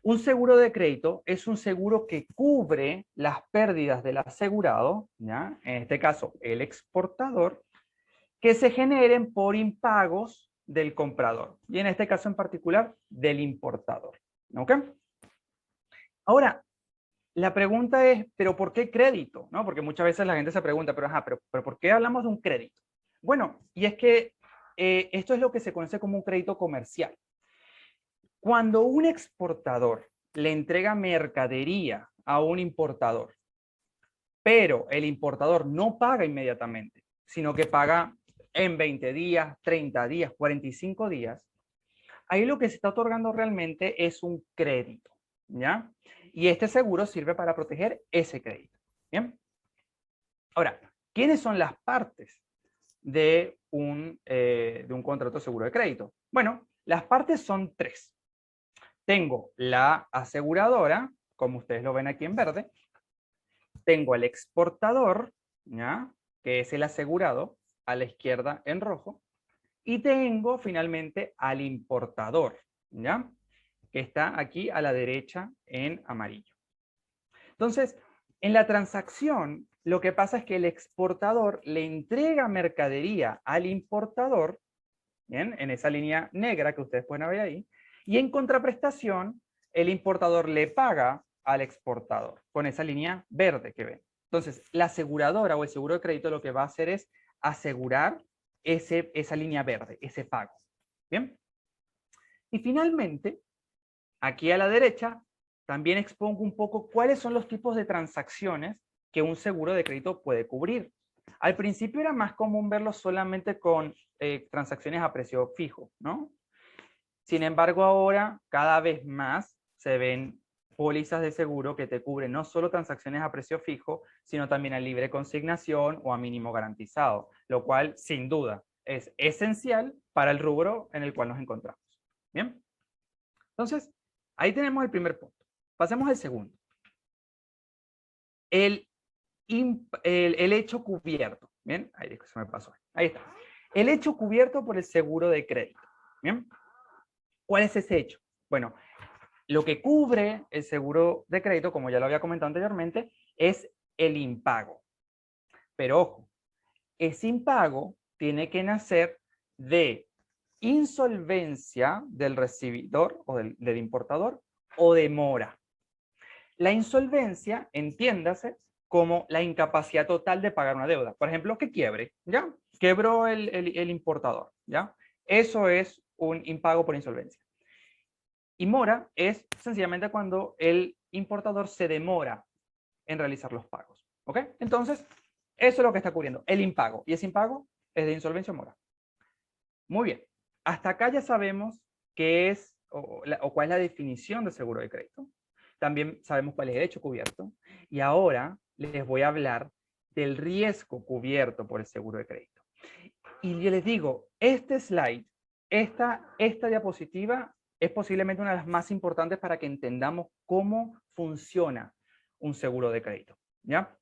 un seguro de crédito es un seguro que cubre las pérdidas del asegurado, ¿ya? En este caso el exportador, que se generen por impagos del comprador, y en este caso en particular del importador. ¿Ok? Ahora, la pregunta es, ¿pero por qué crédito? ¿No? Porque muchas veces la gente se pregunta, pero ¿por qué hablamos de un crédito? Bueno, y es que esto es lo que se conoce como un crédito comercial. Cuando un exportador le entrega mercadería a un importador, pero el importador no paga inmediatamente, sino que paga en 20 días, 30 días, 45 días, ahí lo que se está otorgando realmente es un crédito, ¿ya? Y este seguro sirve para proteger ese crédito, ¿bien? Ahora, ¿quiénes son las partes de un contrato de seguro de crédito? Bueno, las partes son tres. Tengo la aseguradora, como ustedes lo ven aquí en verde. Tengo el exportador, ¿ya? Que es el asegurado, a la izquierda en rojo. Y tengo finalmente al importador, ¿ya? Que está aquí a la derecha en amarillo. Entonces, en la transacción, lo que pasa es que el exportador le entrega mercadería al importador, ¿bien? En esa línea negra que ustedes pueden ver ahí, y en contraprestación, el importador le paga al exportador, con esa línea verde que ven. Entonces, la aseguradora o el seguro de crédito lo que va a hacer es asegurar esa línea verde, ese pago. ¿Bien? Y finalmente, aquí a la derecha, también expongo un poco cuáles son los tipos de transacciones que un seguro de crédito puede cubrir. Al principio era más común verlo solamente con transacciones a precio fijo, ¿no? Sin embargo, ahora cada vez más se ven pólizas de seguro que te cubren no solo transacciones a precio fijo, sino también a libre consignación o a mínimo garantizado, lo cual sin duda es esencial para el rubro en el cual nos encontramos. ¿Bien? Entonces, ahí tenemos el primer punto. Pasemos al segundo. El hecho cubierto. Bien, ahí se me pasó. Ahí está. El hecho cubierto por el seguro de crédito. Bien. ¿Cuál es ese hecho? Bueno, lo que cubre el seguro de crédito, como ya lo había comentado anteriormente, es el impago. Pero ojo, ese impago tiene que nacer de insolvencia del recibidor o del importador o de mora. La insolvencia, entiéndase, como la incapacidad total de pagar una deuda. Por ejemplo, que quiebre, ¿ya? Quebró el importador, ¿ya? Eso es un impago por insolvencia. Y mora es sencillamente cuando el importador se demora en realizar los pagos, ¿ok? Entonces, eso es lo que está cubriendo, el impago. Y ese impago es de insolvencia o mora. Muy bien. Hasta acá ya sabemos qué es o cuál es la definición de seguro de crédito. También sabemos cuál es el hecho cubierto. Y ahora les voy a hablar del riesgo cubierto por el seguro de crédito. Y yo les digo, este slide, esta diapositiva es posiblemente una de las más importantes para que entendamos cómo funciona un seguro de crédito, ¿ya?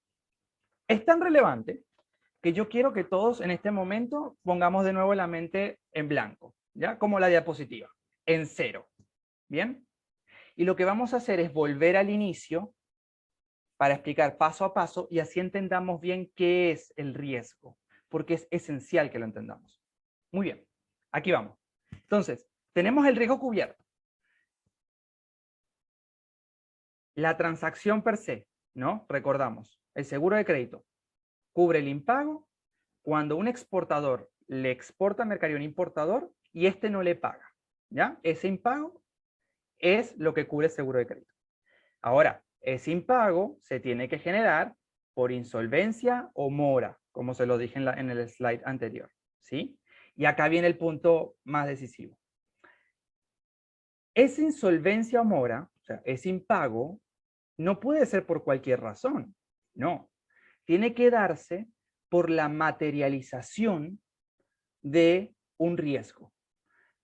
Es tan relevante que yo quiero que todos en este momento pongamos de nuevo la mente en blanco, ¿ya? Como la diapositiva, en cero, ¿bien? Y lo que vamos a hacer es volver al inicio para explicar paso a paso y así entendamos bien qué es el riesgo, porque es esencial que lo entendamos. Muy bien, aquí vamos. Entonces, tenemos el riesgo cubierto. La transacción per se, ¿no? Recordamos, el seguro de crédito cubre el impago cuando un exportador le exporta mercadería a un importador y este no le paga, ¿ya? Ese impago es lo que cubre el seguro de crédito. Ahora, ese impago se tiene que generar por insolvencia o mora, como se lo dije en el slide anterior, ¿sí? Y acá viene el punto más decisivo. Esa insolvencia o mora, o sea, ese impago, no puede ser por cualquier razón, no. Tiene que darse por la materialización de un riesgo.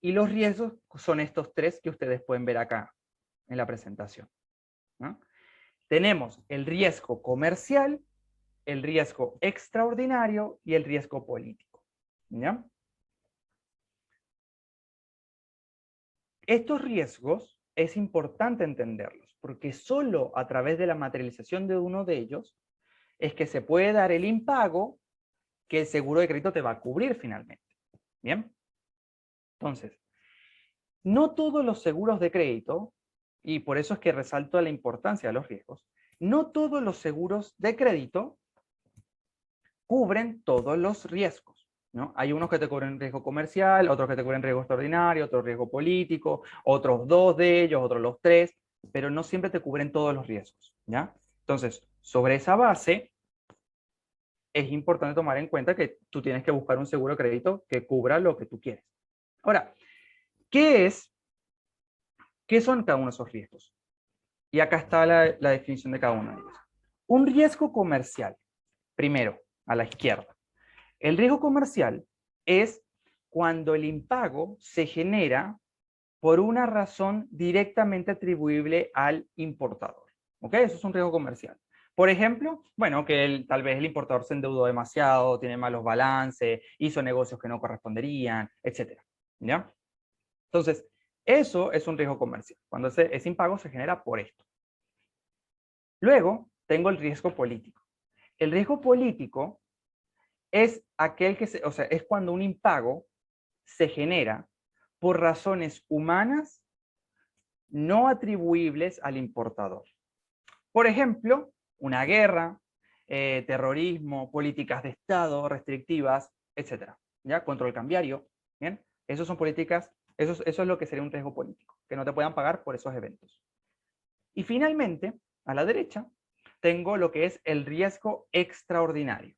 Y los riesgos son estos tres que ustedes pueden ver acá en la presentación, ¿no? Tenemos el riesgo comercial, el riesgo extraordinario y el riesgo político, ¿ya? Estos riesgos es importante entenderlos, porque solo a través de la materialización de uno de ellos es que se puede dar el impago que el seguro de crédito te va a cubrir finalmente. ¿Bien? Entonces, no todos los seguros de crédito, y por eso es que resalto la importancia de los riesgos, no todos los seguros de crédito cubren todos los riesgos, ¿no? Hay unos que te cubren riesgo comercial, otros que te cubren riesgo extraordinario, otros riesgo político, otros 2 de ellos, otros los 3, pero no siempre te cubren todos los riesgos, ¿ya? Entonces, sobre esa base, es importante tomar en cuenta que tú tienes que buscar un seguro de crédito que cubra lo que tú quieres. Ahora, ¿qué son cada uno de esos riesgos? Y acá está la definición de cada uno de ellos. Un riesgo comercial, primero, a la izquierda. El riesgo comercial es cuando el impago se genera por una razón directamente atribuible al importador. ¿Ok? Eso es un riesgo comercial. Por ejemplo, bueno, que tal vez el importador se endeudó demasiado, tiene malos balances, hizo negocios que no corresponderían, etc. ¿Ya? Entonces, eso es un riesgo comercial, cuando ese impago se genera por esto. Luego, tengo el riesgo político. El riesgo político es aquel que es cuando un impago se genera por razones humanas no atribuibles al importador. Por ejemplo, una guerra, terrorismo, políticas de Estado restrictivas, etc. ¿Ya? Control cambiario. ¿Bien? Esas son políticas, eso es lo que sería un riesgo político, que no te puedan pagar por esos eventos. Y finalmente, a la derecha, tengo lo que es el riesgo extraordinario.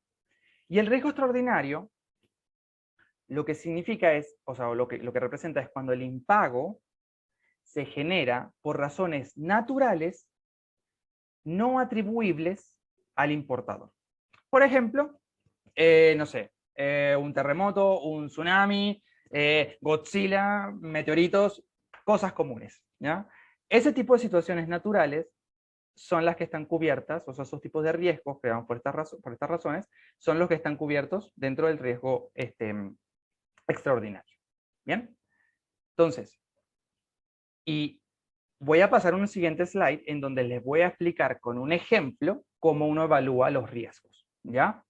Y el riesgo extraordinario, lo que significa es, o sea, lo que representa es cuando el impago se genera por razones naturales no atribuibles al importador. Por ejemplo, no sé, un terremoto, un tsunami, Godzilla, meteoritos, cosas comunes. ¿ya? Ese tipo de situaciones naturales son las que están cubiertas, o sea, esos tipos de riesgos que damos por estas razones, son los que están cubiertos dentro del riesgo extraordinario. ¿Bien? Entonces, y voy a pasar a un siguiente slide en donde les voy a explicar con un ejemplo cómo uno evalúa los riesgos, ¿ya?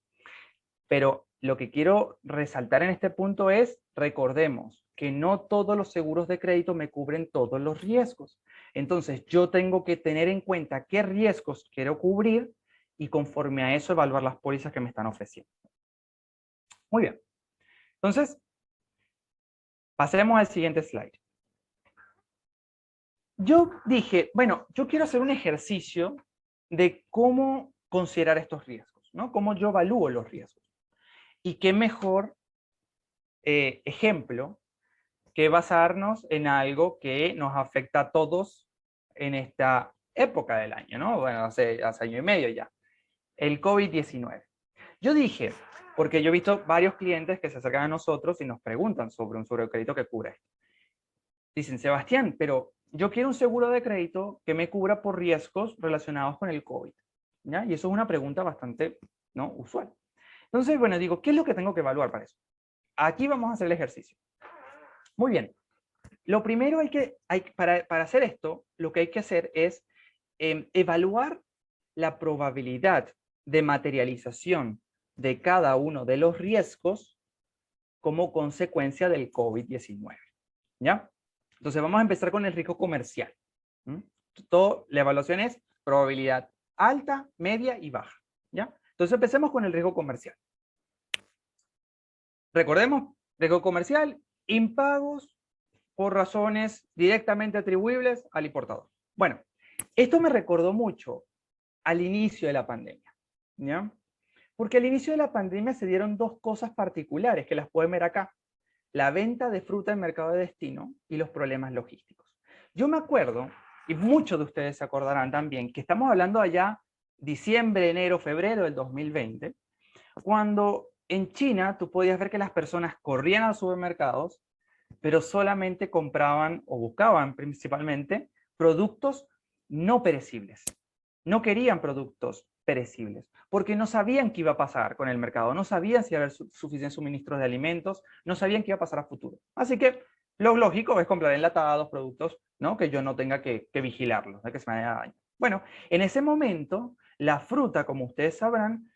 Pero lo que quiero resaltar en este punto es, recordemos que no todos los seguros de crédito me cubren todos los riesgos. Entonces, yo tengo que tener en cuenta qué riesgos quiero cubrir y conforme a eso evaluar las pólizas que me están ofreciendo. Muy bien. Entonces, pasemos al siguiente slide. Yo dije, bueno, yo quiero hacer un ejercicio de cómo considerar estos riesgos, ¿no? Cómo yo evalúo los riesgos. Y qué mejor ejemplo que basarnos en algo que nos afecta a todos en esta época del año, ¿no? Bueno, hace año y medio ya. El COVID-19. Yo dije, porque yo he visto varios clientes que se acercan a nosotros y nos preguntan sobre un seguro de crédito que cubra esto. Dicen, Sebastián, pero yo quiero un seguro de crédito que me cubra por riesgos relacionados con el COVID, ¿ya? Y eso es una pregunta bastante, ¿no?, usual. Entonces, bueno, digo, ¿qué es lo que tengo que evaluar para eso? Aquí vamos a hacer el ejercicio. Muy bien. Lo primero para hacer esto, lo que hay que hacer es evaluar la probabilidad de materialización de cada uno de los riesgos como consecuencia del COVID-19, ¿ya? Entonces vamos a empezar con el riesgo comercial. La evaluación es probabilidad alta, media y baja, ¿ya? Entonces empecemos con el riesgo comercial. Recordemos, riesgo comercial, impagos por razones directamente atribuibles al importador. Bueno, esto me recordó mucho al inicio de la pandemia, ¿ya? Porque al inicio de la pandemia se dieron dos cosas particulares que las pueden ver acá. La venta de fruta en mercado de destino y los problemas logísticos. Yo me acuerdo, y muchos de ustedes se acordarán también, que estamos hablando allá diciembre, enero, febrero del 2020, cuando en China tú podías ver que las personas corrían a los supermercados, pero solamente compraban o buscaban principalmente productos no perecibles. No querían productos perecibles, porque no sabían qué iba a pasar con el mercado, no sabían si iba a haber suficientes suministros de alimentos, no sabían qué iba a pasar a futuro. Así que lo lógico es comprar enlatados, productos, ¿no?, que yo no tenga que vigilarlos, que se me haga daño. Bueno, en ese momento, la fruta, como ustedes sabrán,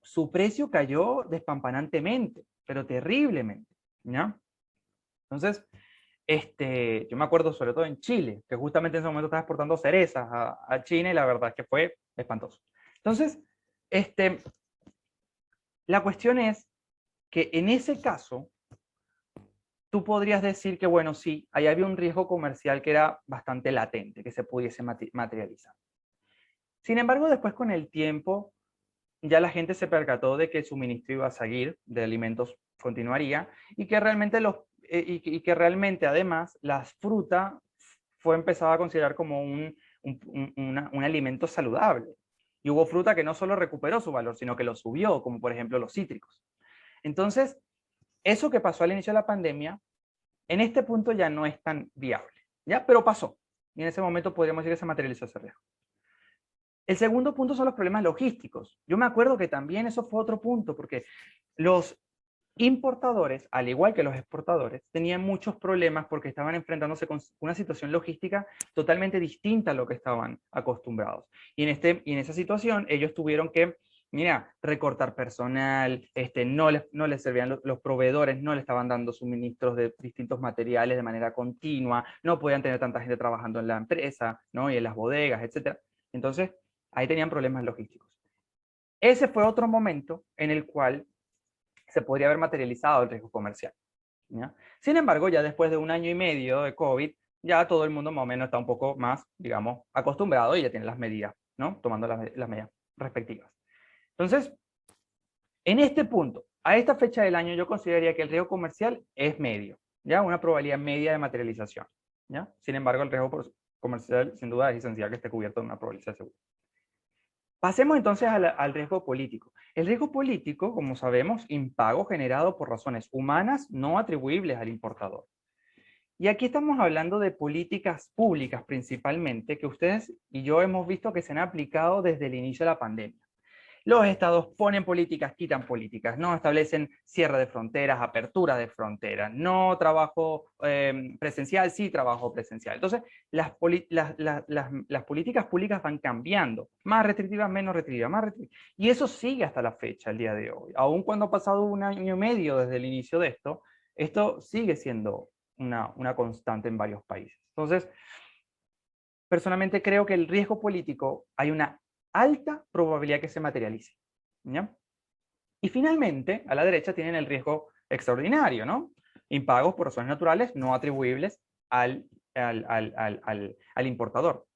su precio cayó despampanantemente, pero terriblemente, ¿ya? Entonces, yo me acuerdo sobre todo en Chile, que justamente en ese momento estaba exportando cerezas a China y la verdad es que fue espantoso. Entonces, la cuestión es que en ese caso, tú podrías decir que, bueno, sí, ahí había un riesgo comercial que era bastante latente, que se pudiese materializar. Sin embargo, después con el tiempo, ya la gente se percató de que el suministro iba a seguir, de alimentos continuaría, y que realmente además la fruta fue empezada a considerar como un alimento saludable. Y hubo fruta que no solo recuperó su valor, sino que lo subió, como por ejemplo los cítricos. Entonces, eso que pasó al inicio de la pandemia, en este punto ya no es tan viable, ¿ya? Pero pasó. Y en ese momento podríamos decir que se materializó ese riesgo. El segundo punto son los problemas logísticos. Yo me acuerdo que también eso fue otro punto, porque los importadores, al igual que los exportadores, tenían muchos problemas porque estaban enfrentándose con una situación logística totalmente distinta a lo que estaban acostumbrados. Y en esa situación ellos tuvieron que, mira, recortar personal, no les servían los proveedores, no le estaban dando suministros de distintos materiales de manera continua, no podían tener tanta gente trabajando en la empresa, ¿no?, y en las bodegas, etc. Entonces, ahí tenían problemas logísticos. Ese fue otro momento en el cual se podría haber materializado el riesgo comercial, ¿ya? Sin embargo, ya después de un año y medio de COVID, ya todo el mundo más o menos está un poco más, digamos, acostumbrado y ya tiene las medidas, ¿no?, tomando las medidas respectivas. Entonces, en este punto, a esta fecha del año, yo consideraría que el riesgo comercial es medio, ¿ya? Una probabilidad media de materialización, ¿ya? Sin embargo, el riesgo comercial, sin duda, es esencial que esté cubierto de una probabilidad segura. Pasemos entonces al riesgo político. El riesgo político, como sabemos, impago generado por razones humanas no atribuibles al importador. Y aquí estamos hablando de políticas públicas principalmente, que ustedes y yo hemos visto que se han aplicado desde el inicio de la pandemia. Los estados ponen políticas, quitan políticas, no establecen cierre de fronteras, apertura de fronteras, no trabajo presencial, sí trabajo presencial. Entonces, las políticas públicas van cambiando, más restrictivas, menos restrictivas, más restrictivas. Y eso sigue hasta la fecha, el día de hoy. Aun cuando ha pasado 1 año y medio desde el inicio de esto sigue siendo una constante en varios países. Entonces, personalmente creo que el riesgo político hay una alta probabilidad que se materialice, ¿ya? Y finalmente, a la derecha tienen el riesgo extraordinario, ¿no? Impagos por razones naturales no atribuibles al importador.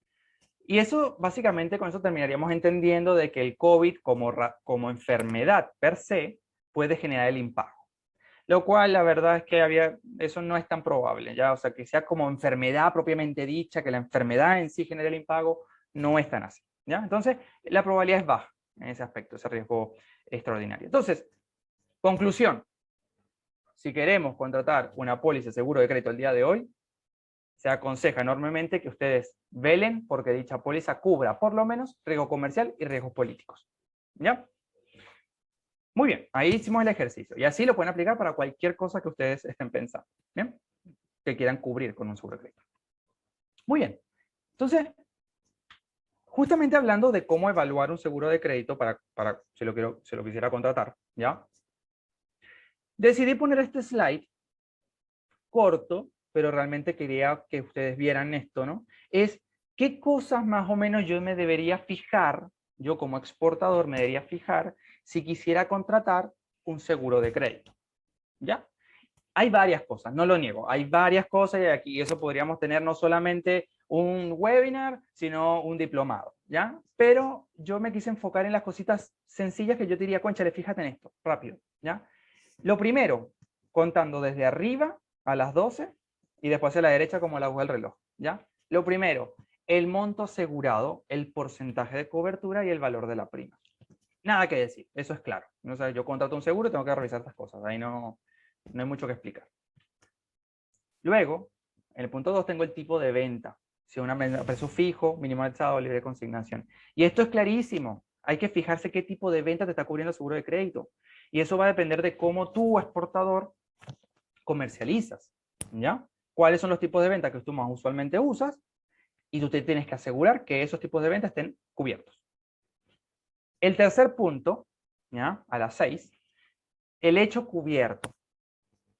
Y eso, básicamente, con eso terminaríamos entendiendo de que el COVID como enfermedad per se puede generar el impago. Lo cual, la verdad es que eso no es tan probable, ¿ya? O sea, que sea como enfermedad propiamente dicha, que la enfermedad en sí genere el impago, no es tan así, ¿ya? Entonces, la probabilidad es baja en ese aspecto, ese riesgo extraordinario. Entonces, conclusión. Si queremos contratar una póliza de seguro de crédito el día de hoy, se aconseja enormemente que ustedes velen porque dicha póliza cubra por lo menos riesgo comercial y riesgos políticos, ¿ya? Muy bien, ahí hicimos el ejercicio. Y así lo pueden aplicar para cualquier cosa que ustedes estén pensando, ¿bien? Que quieran cubrir con un seguro de crédito. Muy bien. Entonces, justamente hablando de cómo evaluar un seguro de crédito para si lo quisiera contratar, ¿ya? Decidí poner este slide corto, pero realmente quería que ustedes vieran esto, ¿no? Es qué cosas más o menos yo me debería fijar, yo como exportador me debería fijar si quisiera contratar un seguro de crédito, ¿ya? Hay varias cosas, no lo niego, hay varias cosas y aquí eso podríamos tener no solamente un webinar, sino un diplomado, ¿ya? Pero yo me quise enfocar en las cositas sencillas que yo diría, cónchale, fíjate en esto, rápido, ¿ya? Lo primero, contando desde arriba a las 12 y después a la derecha como la aguja del reloj, ¿ya? Lo primero, el monto asegurado, el porcentaje de cobertura y el valor de la prima. Nada que decir, eso es claro. O sea, yo contrato un seguro y tengo que revisar estas cosas, ahí no hay mucho que explicar. Luego, en el punto 2 tengo el tipo de venta, si es un precio fijo, minimalizado, libre de consignación. Y esto es clarísimo, hay que fijarse qué tipo de venta te está cubriendo el seguro de crédito. Y eso va a depender de cómo tú, exportador, comercializas, ¿ya? ¿Cuáles son los tipos de venta que tú más usualmente usas? Y tú te tienes que asegurar que esos tipos de venta estén cubiertos. El tercer punto, ¿ya? A las 6, el hecho cubierto.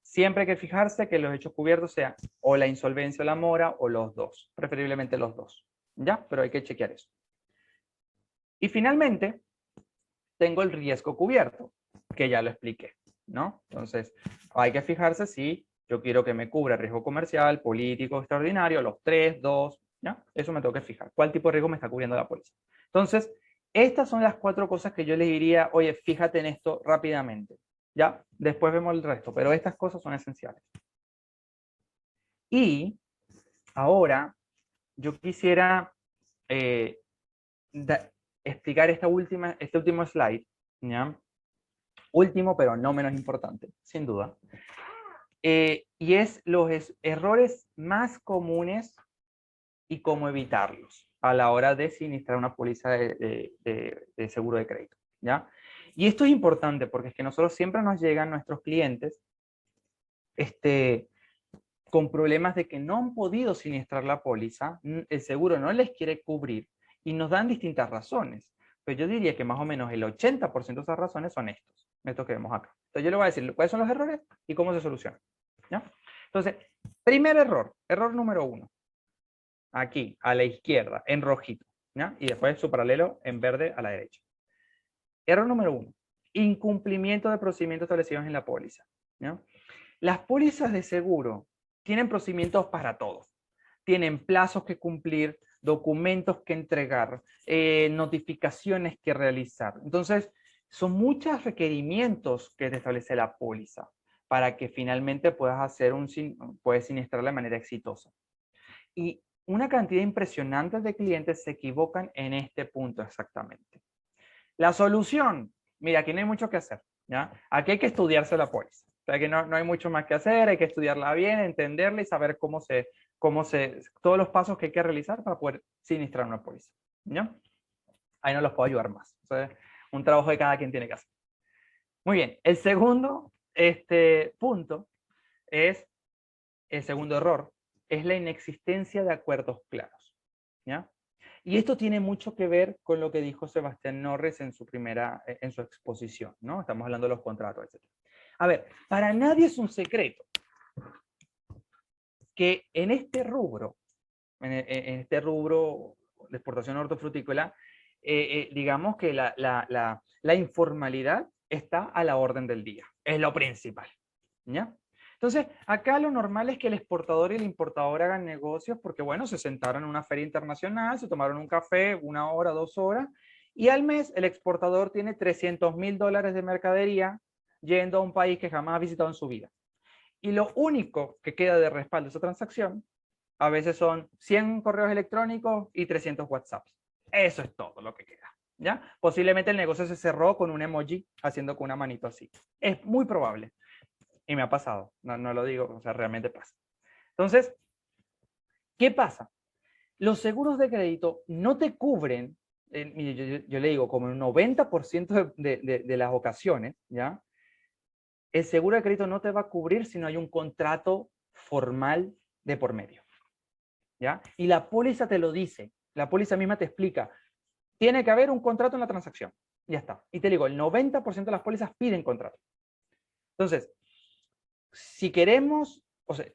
Siempre hay que fijarse que los hechos cubiertos sean o la insolvencia o la mora o los dos, preferiblemente los dos, ¿ya? Pero hay que chequear eso. Y finalmente, tengo el riesgo cubierto, que ya lo expliqué, ¿no? Entonces, hay que fijarse si yo quiero que me cubra riesgo comercial, político, extraordinario, los 3, 2, ¿ya? Eso me tengo que fijar. ¿Cuál tipo de riesgo me está cubriendo la póliza? Entonces, estas son las 4 cosas que yo les diría, oye, fíjate en esto rápidamente. Ya, después vemos el resto, pero estas cosas son esenciales. Y ahora yo quisiera explicar este último slide, ¿ya? Último, pero no menos importante, sin duda. Y es los errores más comunes y cómo evitarlos a la hora de sinistrar una póliza de seguro de crédito, ¿ya? Y esto es importante porque es que nosotros siempre nos llegan nuestros clientes con problemas de que no han podido sinistrar la póliza, el seguro no les quiere cubrir y nos dan distintas razones. Pero yo diría que más o menos el 80% de esas razones son estos que vemos acá. Entonces yo le voy a decir cuáles son los errores y cómo se solucionan, ¿ya? Entonces, primer error número 1. Aquí, a la izquierda, en rojito, ¿ya? Y después su paralelo en verde a la derecha. Error número 1. Incumplimiento de procedimientos establecidos en la póliza, ¿ya? Las pólizas de seguro tienen procedimientos para todo. Tienen plazos que cumplir, documentos que entregar, notificaciones que realizar. Entonces, son muchos requerimientos que te establece la póliza para que finalmente puedas sinistrar de manera exitosa. Y una cantidad impresionante de clientes se equivocan en este punto exactamente. La solución, mira, aquí no hay mucho que hacer, ¿ya? Aquí hay que estudiarse la póliza. O sea que no hay mucho más que hacer, hay que estudiarla bien, entenderla y saber todos los pasos que hay que realizar para poder sinistrar una póliza. ¿Ya? Ahí no los puedo ayudar más. O sea, un trabajo de cada quien tiene que hacer. Muy bien, el segundo punto es, el segundo error, es la inexistencia de acuerdos claros. ¿Ya? Y esto tiene mucho que ver con lo que dijo Sebastián Norris en su exposición, ¿no? Estamos hablando de los contratos, etc. A ver, para nadie es un secreto que en este rubro, en este rubro de exportación hortofrutícola, digamos que la informalidad está a la orden del día, es lo principal, ¿ya? Entonces, acá lo normal es que el exportador y el importador hagan negocios porque, bueno, se sentaron en una feria internacional, se tomaron un café, 1 hora, 2 horas, y al mes el exportador tiene $300.000 de mercadería yendo a un país que jamás ha visitado en su vida. Y lo único que queda de respaldo de esa transacción, a veces son 100 correos electrónicos y 300 WhatsApps. Eso es todo lo que queda, ¿ya? Posiblemente el negocio se cerró con un emoji haciendo con una manito así. Es muy probable. Y me ha pasado, no lo digo, o sea, realmente pasa. Entonces, ¿qué pasa? Los seguros de crédito no te cubren, yo le digo, como en un 90% de las ocasiones, ¿ya? El seguro de crédito no te va a cubrir si no hay un contrato formal de por medio, ¿ya? Y la póliza te lo dice, la póliza misma te explica, tiene que haber un contrato en la transacción, ya está. Y te digo, el 90% de las pólizas piden contrato. Entonces, si queremos, o sea,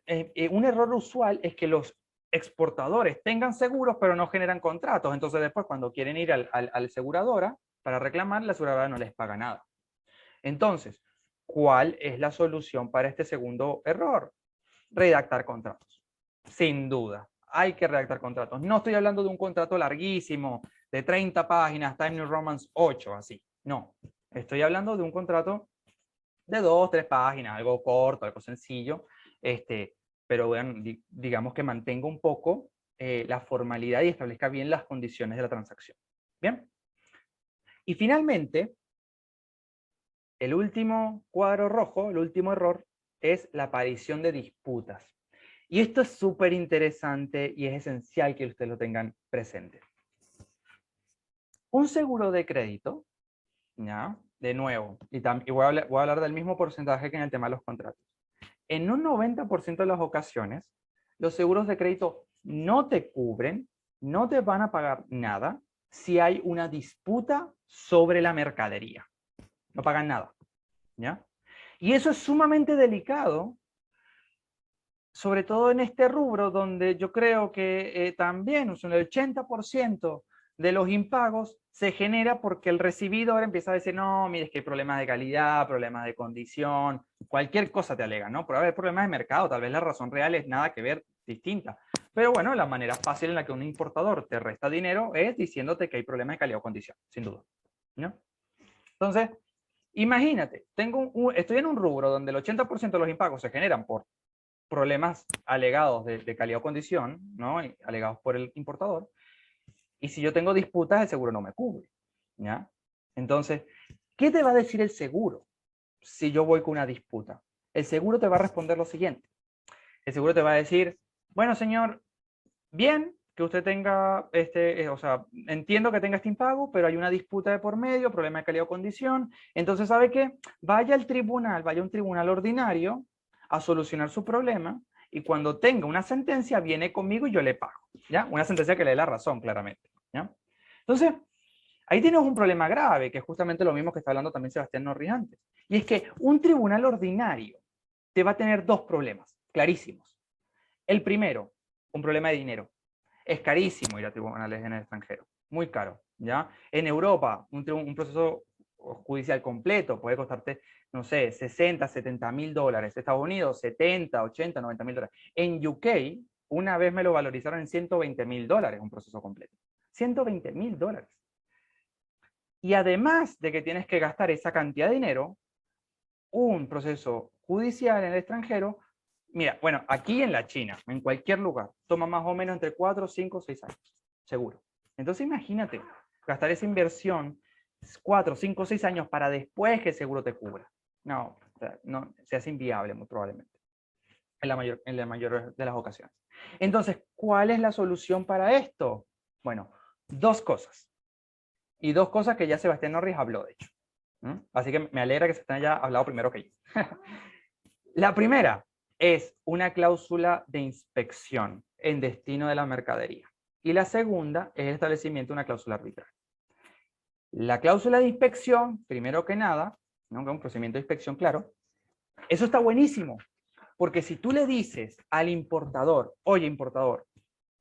un error usual es que los exportadores tengan seguros pero no generan contratos. Entonces después cuando quieren ir al aseguradora para reclamar, la aseguradora no les paga nada. Entonces, ¿cuál es la solución para este segundo error? Redactar contratos. Sin duda, hay que redactar contratos. No estoy hablando de un contrato larguísimo, de 30 páginas, Time New Roman 8, así. No, estoy hablando de un contrato de 2, 3 páginas, algo corto, algo sencillo, pero bueno, digamos que mantenga un poco la formalidad y establezca bien las condiciones de la transacción. Bien. Y finalmente, el último cuadro rojo, el último error, es la aparición de disputas. Y esto es súper interesante y es esencial que ustedes lo tengan presente. Un seguro de crédito, ¿ya? De nuevo, y voy a hablar del mismo porcentaje que en el tema de los contratos. En un 90% de las ocasiones, los seguros de crédito no te cubren, no te van a pagar nada si hay una disputa sobre la mercadería. No pagan nada, ¿ya? Y eso es sumamente delicado, sobre todo en este rubro donde yo creo que también el 80% de los impagos se genera porque el recibidor empieza a decir, no, mire, es que hay problemas de calidad, problemas de condición, cualquier cosa te alega, ¿no? Puede haber problemas de mercado, tal vez la razón real es nada que ver, distinta. Pero bueno, la manera fácil en la que un importador te resta dinero es diciéndote que hay problemas de calidad o condición, sin duda, ¿no? Entonces, imagínate, estoy en un rubro donde el 80% de los impagos se generan por problemas alegados de calidad o condición, ¿no? Alegados por el importador. Y si yo tengo disputas, el seguro no me cubre, ¿ya? Entonces, ¿qué te va a decir el seguro si yo voy con una disputa? El seguro te va a responder lo siguiente. El seguro te va a decir, bueno, señor, bien que usted tenga, o sea, entiendo que tenga este impago, pero hay una disputa de por medio, problema de calidad o condición. Entonces, ¿sabe qué? Vaya al tribunal, vaya a un tribunal ordinario a solucionar su problema y cuando tenga una sentencia viene conmigo y yo le pago, ¿ya? Una sentencia que le dé la razón, claramente, ¿ya? Entonces, ahí tienes un problema grave, que es justamente lo mismo que está hablando también Sebastián Norris antes. Y es que un tribunal ordinario te va a tener dos problemas clarísimos. El primero, un problema de dinero. Es carísimo ir a tribunales en el extranjero, muy caro, ¿ya? En Europa, un proceso judicial completo puede costarte, no sé, 60, 70 mil dólares. Estados Unidos, 70, 80, 90 mil dólares. En UK, una vez me lo valorizaron en 120 mil dólares un proceso completo. 120 mil dólares. Y además de que tienes que gastar esa cantidad de dinero, un proceso judicial en el extranjero, mira, bueno, aquí en la China, en cualquier lugar, toma más o menos entre 4, 5, 6 años, seguro. Entonces imagínate, gastar esa inversión 4, 5, 6 años para después que el seguro te cubra. No, O sea, no, se hace inviable muy probablemente, en la mayor de las ocasiones. Entonces, ¿cuál es la solución para esto? Bueno, dos cosas. Y dos cosas que ya Sebastián Norris habló, de hecho. Así que me alegra que se haya hablado primero que yo. La primera es una cláusula de inspección en destino de la mercadería. Y la segunda es el establecimiento de una cláusula arbitral. La cláusula de inspección, primero que nada, ¿no? Un procedimiento de inspección, claro, eso está buenísimo, porque si tú le dices al importador, oye importador,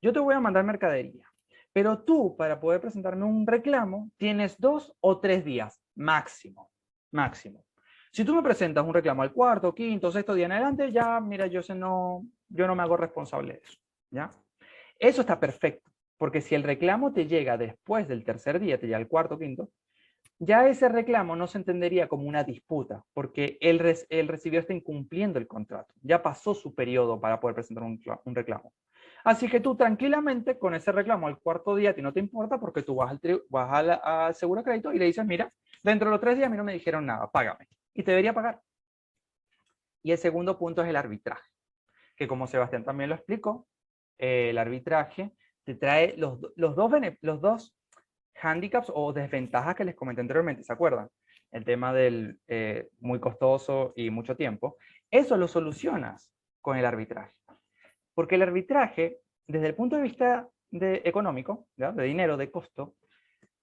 yo te voy a mandar mercadería, pero tú para poder presentarme un reclamo tienes 2 o 3 días máximo, máximo. Si tú me presentas un reclamo al cuarto, quinto, sexto día en adelante, ya, mira, yo no me hago responsable de eso, ¿ya? Eso está perfecto, porque si el reclamo te llega después del tercer día, te llega al cuarto, quinto, ya ese reclamo no se entendería como una disputa, porque él recibió está incumpliendo el contrato. Ya pasó su periodo para poder presentar un reclamo. Así que tú tranquilamente con ese reclamo al cuarto día a ti no te importa porque tú vas al seguro de crédito y le dices, mira, dentro de los 3 días a mí no me dijeron nada, págame. Y te debería pagar. Y el segundo punto es el arbitraje, que como Sebastián también lo explicó, el arbitraje te trae los dos handicaps o desventajas que les comenté anteriormente, ¿se acuerdan? El tema del muy costoso y mucho tiempo. Eso lo solucionas con el arbitraje. Porque el arbitraje, desde el punto de vista económico, ¿ya? De dinero, de costo,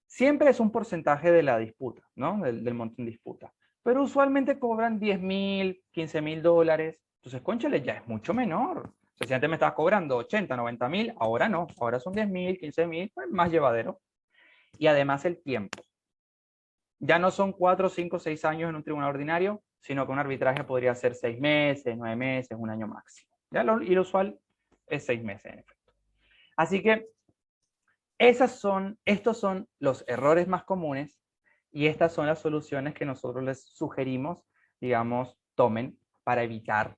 siempre es un porcentaje de la disputa, ¿no? Del monto en disputa. Pero usualmente cobran 10.000, 15.000 dólares. Entonces, cónchale, ya es mucho menor. O sea, si antes me estabas cobrando 80, 90.000, ahora no. Ahora son 10.000, 15.000, pues más llevadero. Y además el tiempo. Ya no son 4, 5, 6 años en un tribunal ordinario, sino que un arbitraje podría ser 6 meses, 9 meses, un año máximo. ¿Ya? Y lo usual es 6 meses, en efecto. Así que estos son los errores más comunes y estas son las soluciones que nosotros les sugerimos, digamos, tomen para evitar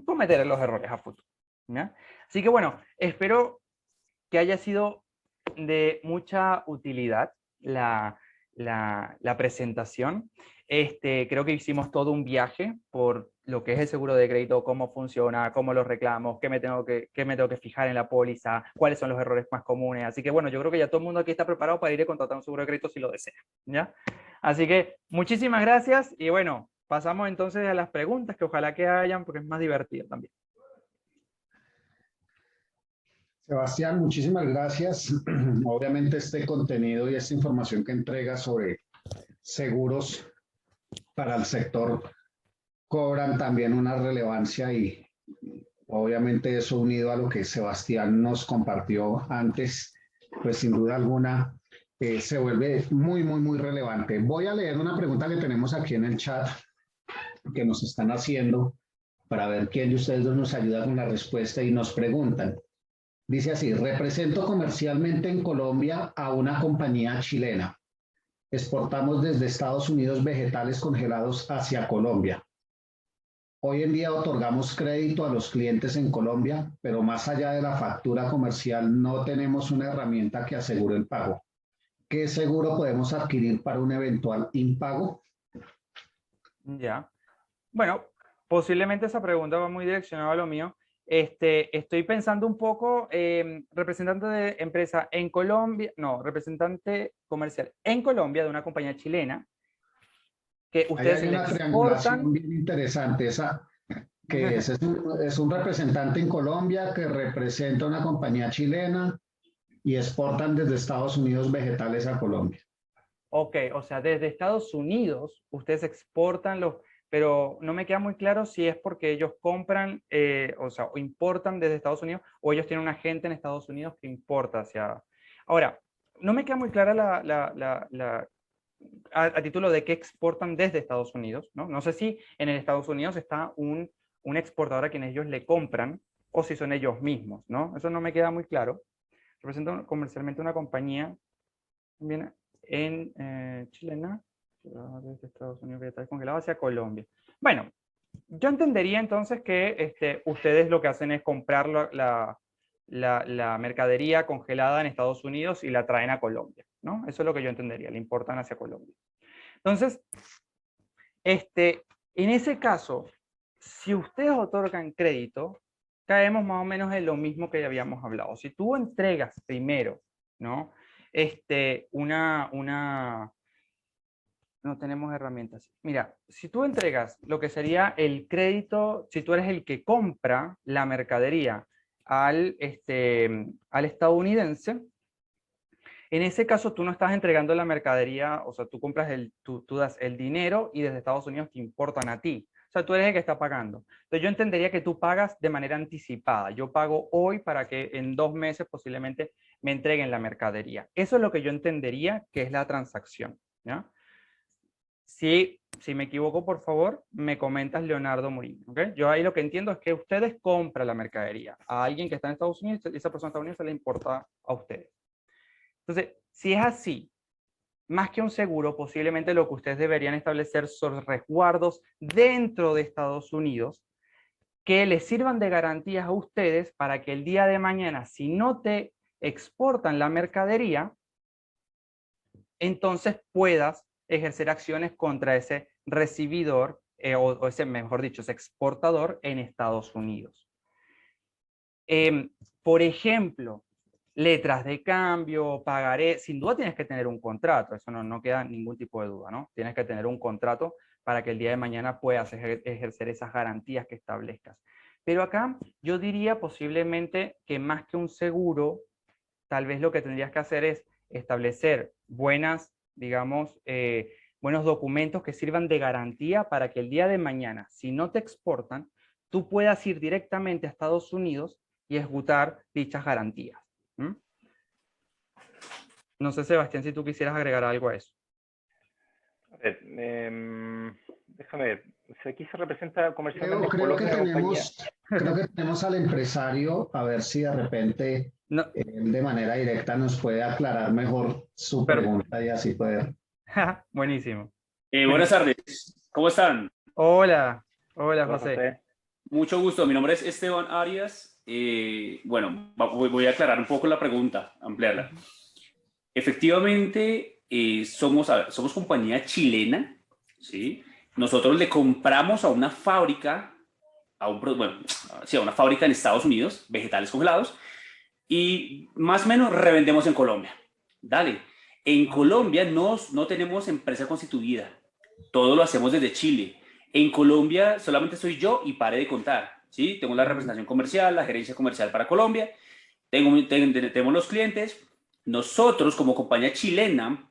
cometer los errores a futuro. ¿Ya? Así que bueno, espero que haya sido de mucha utilidad la presentación. Creo que hicimos todo un viaje por lo que es el seguro de crédito, cómo funciona, cómo los reclamos, qué me tengo que fijar en la póliza, cuáles son los errores más comunes. Así que bueno, yo creo que ya todo el mundo aquí está preparado para ir a contratar un seguro de crédito si lo desea, ¿ya? Así que muchísimas gracias y bueno, pasamos entonces a las preguntas que ojalá que hayan porque es más divertido también. Sebastián, muchísimas gracias. Obviamente este contenido y esta información que entrega sobre seguros para el sector cobran también una relevancia y obviamente eso unido a lo que Sebastián nos compartió antes, pues sin duda alguna se vuelve muy, muy, muy relevante. Voy a leer una pregunta que tenemos aquí en el chat que nos están haciendo para ver quién de ustedes nos ayuda con la respuesta y nos preguntan. Dice así, represento comercialmente en Colombia a una compañía chilena. Exportamos desde Estados Unidos vegetales congelados hacia Colombia. Hoy en día otorgamos crédito a los clientes en Colombia, pero más allá de la factura comercial no tenemos una herramienta que asegure el pago. ¿Qué seguro podemos adquirir para un eventual impago? Ya. Bueno, posiblemente esa pregunta va muy direccionada a lo mío. Estoy pensando un poco, representante de empresa en Colombia, no, representante comercial en Colombia de una compañía chilena, que ustedes hay una triangulación bien interesante, esa que es un representante en Colombia que representa una compañía chilena y exportan desde Estados Unidos vegetales a Colombia. Ok, o sea, desde Estados Unidos ustedes exportan pero no me queda muy claro si es porque ellos compran, o sea, o importan desde Estados Unidos, o ellos tienen un agente en Estados Unidos que importa hacia... Ahora, no me queda muy clara a título de que exportan desde Estados Unidos, ¿no? No sé si en el Estados Unidos está un exportador a quien ellos le compran, o si son ellos mismos, ¿no? Eso no me queda muy claro. Representan comercialmente una compañía también en chilena, desde Estados Unidos, vegetales congelados hacia Colombia. Bueno, yo entendería entonces que ustedes lo que hacen es comprar la mercadería congelada en Estados Unidos y la traen a Colombia, ¿no? Eso es lo que yo entendería, la importan hacia Colombia. Entonces, En ese caso, si ustedes otorgan crédito, caemos más o menos en lo mismo que ya habíamos hablado. Si tú entregas primero, ¿no? No tenemos herramientas. Mira, si tú entregas lo que sería el crédito, si tú eres el que compra la mercadería al estadounidense, en ese caso tú no estás entregando la mercadería, o sea, tú compras tú das el dinero y desde Estados Unidos te importan a ti. O sea, tú eres el que está pagando. Entonces yo entendería que tú pagas de manera anticipada. Yo pago hoy para que en 2 meses posiblemente me entreguen la mercadería. Eso es lo que yo entendería que es la transacción, ¿ya? Si me equivoco, por favor, me comentas, Leonardo Murillo. ¿Okay? Yo ahí lo que entiendo es que ustedes compran la mercadería a alguien que está en Estados Unidos y esa persona en Estados Unidos se le importa a ustedes. Entonces, si es así, más que un seguro, posiblemente lo que ustedes deberían establecer son resguardos dentro de Estados Unidos que les sirvan de garantías a ustedes para que el día de mañana, si no te exportan la mercadería, entonces puedas ejercer acciones contra ese recibidor o ese, mejor dicho, ese exportador en Estados Unidos. Por ejemplo, letras de cambio, pagaré, sin duda tienes que tener un contrato, eso no queda ningún tipo de duda, ¿no? Tienes que tener un contrato para que el día de mañana puedas ejercer esas garantías que establezcas. Pero acá yo diría posiblemente que más que un seguro, tal vez lo que tendrías que hacer es establecer buenos documentos que sirvan de garantía para que el día de mañana, si no te exportan, tú puedas ir directamente a Estados Unidos y ejecutar dichas garantías. ¿Mm? No sé, Sebastián, si tú quisieras agregar algo a eso. A ver, déjame ver. Aquí se representa comercialmente Creo que Colombia, la compañía. creo que tenemos al empresario, a ver si de repente No. él de manera directa nos puede aclarar mejor su pregunta y así poder. Buenísimo. Buenas tardes, ¿cómo están? Hola, Hola, José. Mucho gusto, mi nombre es Esteban Arias. Bueno, voy a aclarar un poco la pregunta, ampliarla. Efectivamente, somos compañía chilena, ¿sí? Nosotros le compramos a una fábrica, a una fábrica en Estados Unidos, vegetales congelados, y más o menos revendemos en Colombia. Dale, en Colombia no tenemos empresa constituida, todo lo hacemos desde Chile. En Colombia solamente soy yo y pare de contar, ¿sí? Tengo la representación comercial, la gerencia comercial para Colombia, tenemos los clientes. Nosotros como compañía chilena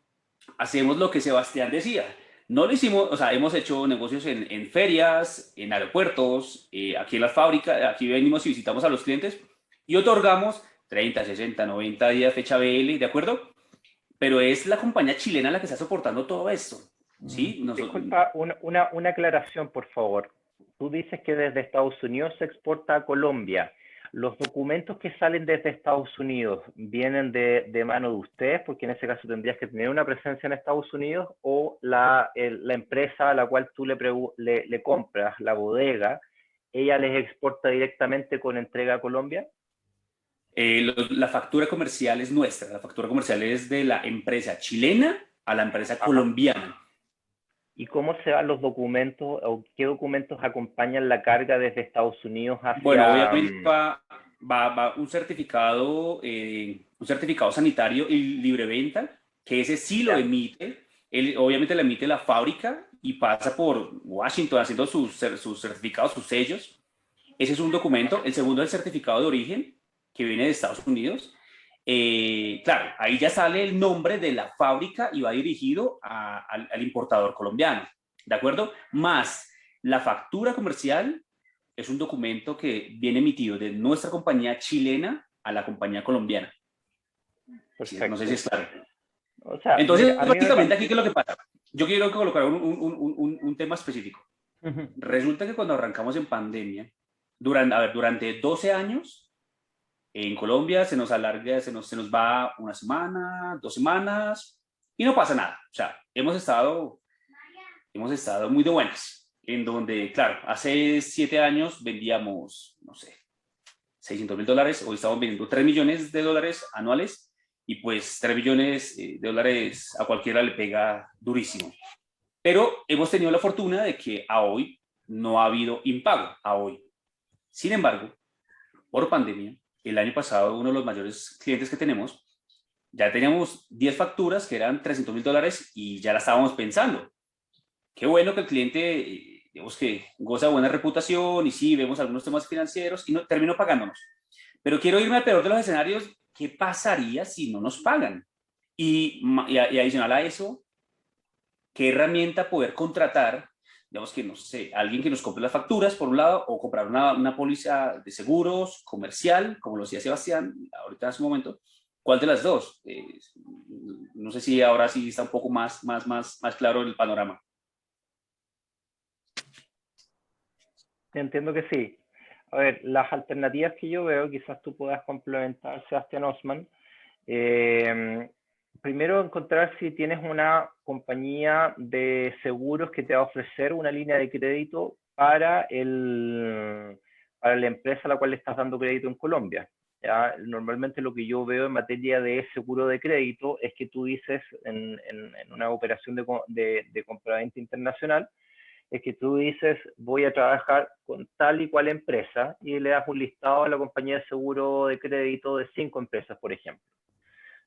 hacemos lo que Sebastián decía. No lo hicimos, o sea, hemos hecho negocios en ferias, en aeropuertos, aquí en las fábricas, aquí venimos y visitamos a los clientes y otorgamos 30, 60, 90 días fecha BL, ¿de acuerdo? Pero es la compañía chilena la que está soportando todo esto, ¿sí? Disculpa, una aclaración, por favor. Tú dices que desde Estados Unidos se exporta a Colombia. ¿Los documentos que salen desde Estados Unidos vienen de mano de ustedes? Porque en ese caso tendrías que tener una presencia en Estados Unidos, o la empresa a la cual tú le compras, la bodega, ella les exporta directamente con entrega a Colombia. La factura comercial es nuestra, la factura comercial es de la empresa chilena a la empresa colombiana. ¿Y cómo se van los documentos o qué documentos acompañan la carga desde Estados Unidos hacia...? Bueno, obviamente va un certificado sanitario y libreventa, que ese sí lo emite, obviamente lo emite la fábrica y pasa por Washington haciendo sus certificados, sus sellos. Ese es un documento. El segundo es el certificado de origen, que viene de Estados Unidos. Claro, ahí ya sale el nombre de la fábrica y va dirigido al importador colombiano, ¿de acuerdo? Más la factura comercial es un documento que viene emitido de nuestra compañía chilena a la compañía colombiana. Perfecto. No sé si es claro. O sea, entonces, básicamente aquí, ¿qué es lo que pasa? Yo quiero colocar un tema específico. Resulta que cuando arrancamos en pandemia, durante 12 años, en Colombia se nos alarga, se nos va una semana, 2 semanas y no pasa nada. O sea, hemos estado muy de buenas, en donde, claro, hace 7 años vendíamos, no sé, $600,000, hoy estamos vendiendo $3 millones anuales y pues $3 millones a cualquiera le pega durísimo. Pero hemos tenido la fortuna de que a hoy no ha habido impago, a hoy. Sin embargo, por pandemia, el año pasado uno de los mayores clientes que tenemos, ya teníamos 10 facturas que eran $300,000 y ya la estábamos pensando. Qué bueno que el cliente, digamos que goza de buena reputación y sí, vemos algunos temas financieros y no, terminó pagándonos. Pero quiero irme al peor de los escenarios. ¿Qué pasaría si no nos pagan? Y adicional a eso, ¿qué herramienta poder contratar? Digamos que, no sé, alguien que nos compre las facturas, por un lado, o comprar una póliza de seguros comercial, como lo decía Sebastián, ahorita en su momento. ¿Cuál de las dos? No sé si ahora sí está un poco más claro el panorama. Entiendo que sí. A ver, las alternativas que yo veo, quizás tú puedas complementar, Sebastián Osman. Primero, encontrar si tienes una compañía de seguros que te va a ofrecer una línea de crédito para la empresa a la cual le estás dando crédito en Colombia. ¿Ya? Normalmente lo que yo veo en materia de seguro de crédito es que tú dices en una operación de compraventa internacional, es que tú dices, voy a trabajar con tal y cual empresa y le das un listado a la compañía de seguro de crédito de 5 empresas, por ejemplo.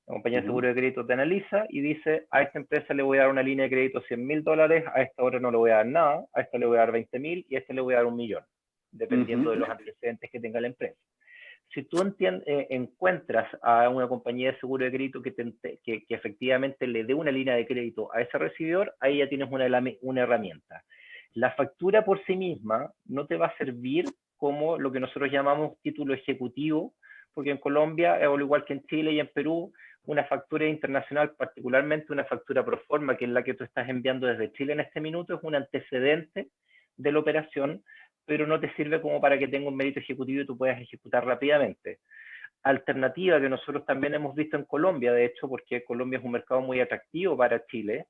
La compañía de seguro de crédito te analiza y dice, a esta empresa le voy a dar una línea de crédito de $100,000, a esta hora no le voy a dar nada, a esta le voy a dar 20,000 y a esta le voy a dar 1,000,000, dependiendo de los antecedentes que tenga la empresa. Si tú encuentras a una compañía de seguro de crédito que efectivamente le dé una línea de crédito a ese recibidor, ahí ya tienes una herramienta. La factura por sí misma no te va a servir como lo que nosotros llamamos título ejecutivo, porque en Colombia, al igual que en Chile y en Perú, una factura internacional, particularmente una factura pro forma, que es la que tú estás enviando desde Chile en este minuto, es un antecedente de la operación, pero no te sirve como para que tenga un mérito ejecutivo y tú puedas ejecutar rápidamente. Alternativa que nosotros también hemos visto en Colombia, de hecho, porque Colombia es un mercado muy atractivo para Chile,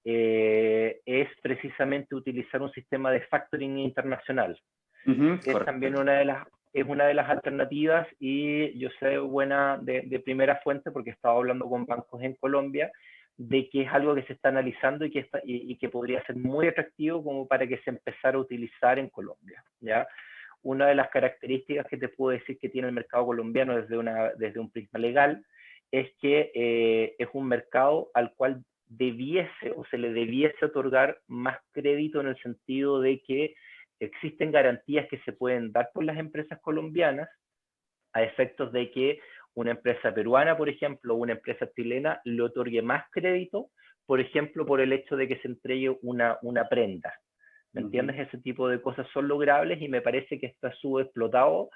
es precisamente utilizar un sistema de factoring internacional. Es también una de las alternativas y yo sé buena de primera fuente porque he estado hablando con bancos en Colombia de que es algo que se está analizando y que podría ser muy atractivo como para que se empezara a utilizar en Colombia, ¿ya? Una de las características que te puedo decir que tiene el mercado colombiano desde un prisma legal es que es un mercado al cual debiese o se le debiese otorgar más crédito en el sentido de que existen garantías que se pueden dar por las empresas colombianas a efectos de que una empresa peruana, por ejemplo, o una empresa chilena le otorgue más crédito, por ejemplo, por el hecho de que se entregue una prenda. ¿Me entiendes? Ese tipo de cosas son logrables y me parece que está subexplotado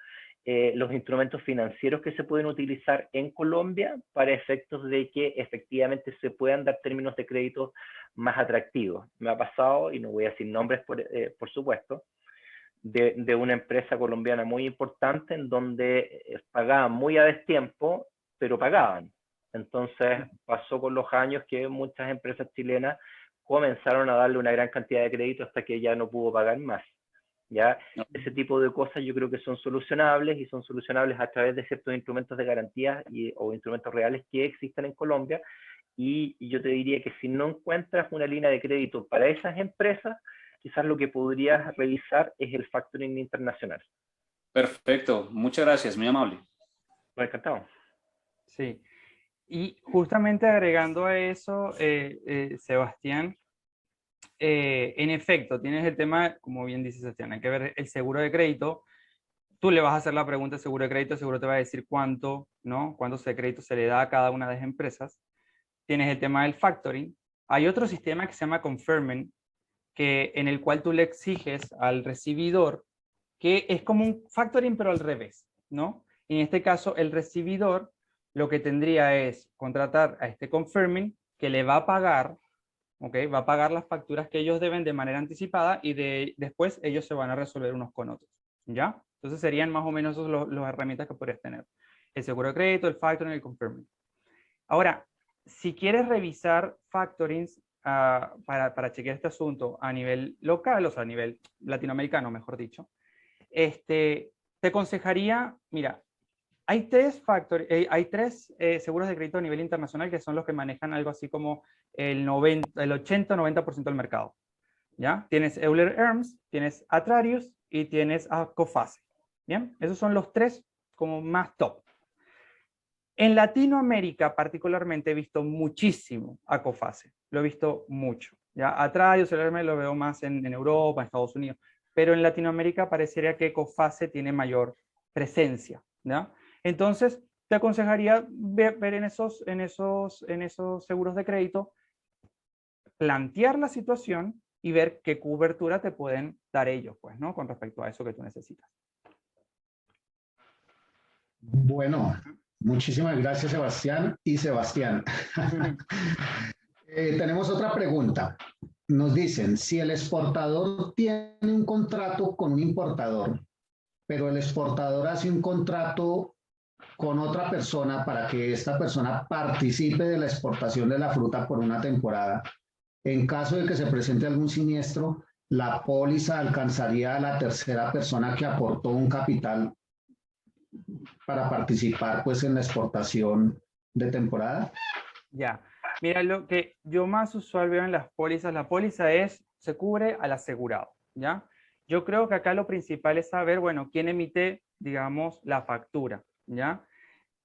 los instrumentos financieros que se pueden utilizar en Colombia para efectos de que efectivamente se puedan dar términos de crédito más atractivos. Me ha pasado, y no voy a decir nombres por supuesto, de una empresa colombiana muy importante en donde pagaban muy a destiempo, pero pagaban. Entonces pasó con los años que muchas empresas chilenas comenzaron a darle una gran cantidad de crédito hasta que ya no pudo pagar más. ¿Ya? Ese tipo de cosas yo creo que son solucionables y son solucionables a través de ciertos instrumentos de garantía o instrumentos reales que existen en Colombia. Y yo te diría que si no encuentras una línea de crédito para esas empresas, quizás lo que podrías revisar es el factoring internacional. Perfecto, muchas gracias, muy amable. Bueno, encantado. Sí, y justamente agregando a eso, Sebastián, en efecto, tienes el tema, como bien dice Sebastián, hay que ver el seguro de crédito. Tú le vas a hacer la pregunta de seguro de crédito, el seguro te va a decir cuánto, ¿no? Cuánto de crédito se le da a cada una de las empresas. Tienes el tema del factoring. Hay otro sistema que se llama Confirming, en el cual tú le exiges al recibidor que es como un factoring pero al revés, ¿no? En este caso, el recibidor lo que tendría es contratar a este confirming que le va a pagar, ¿ok? Va a pagar las facturas que ellos deben de manera anticipada y después ellos se van a resolver unos con otros, ¿ya? Entonces serían más o menos las herramientas que podrías tener. El seguro de crédito, el factoring y el confirming. Ahora, si quieres revisar factorings para chequear este asunto a nivel local, o sea, a nivel latinoamericano, mejor dicho, te aconsejaría, mira, hay tres seguros de crédito a nivel internacional que son los que manejan algo así como el 80-90% del mercado. ¿Ya? Tienes Euler Hermes, tienes Atradius y tienes a Coface. ¿Bien? Esos son los tres como más top. En Latinoamérica particularmente he visto muchísimo a Coface. Lo he visto mucho. ¿Ya? Atradius, Euler Hermes lo veo más en Europa, en Estados Unidos. Pero en Latinoamérica parecería que Coface tiene mayor presencia. ¿Ya? Entonces, te aconsejaría ver en esos seguros de crédito, plantear la situación y ver qué cobertura te pueden dar ellos, pues, ¿no? Con respecto a eso que tú necesitas. Bueno, muchísimas gracias, Sebastián y Sebastián. Tenemos otra pregunta. Nos dicen, si el exportador tiene un contrato con un importador, pero el exportador hace un contrato con otra persona para que esta persona participe de la exportación de la fruta por una temporada, en caso de que se presente algún siniestro, la póliza alcanzaría a la tercera persona que aportó un capital para participar pues en la exportación de temporada. Ya, mira, lo que yo más usual veo en las pólizas, la póliza se cubre al asegurado, ¿ya? Yo creo que acá lo principal es saber, bueno, quién emite, digamos, la factura, ¿ya?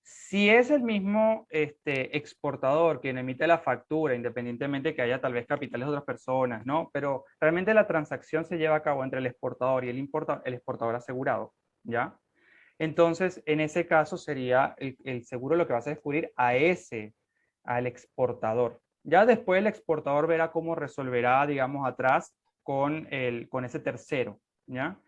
Si es el mismo exportador quien emite la factura, independientemente que haya tal vez capitales de otras personas, ¿no? Pero realmente la transacción se lleva a cabo entre el exportador y el exportador asegurado, ¿ya? Entonces, en ese caso sería el seguro lo que vas a descubrir al exportador. Ya después el exportador verá cómo resolverá, digamos, atrás con ese tercero, ¿ya?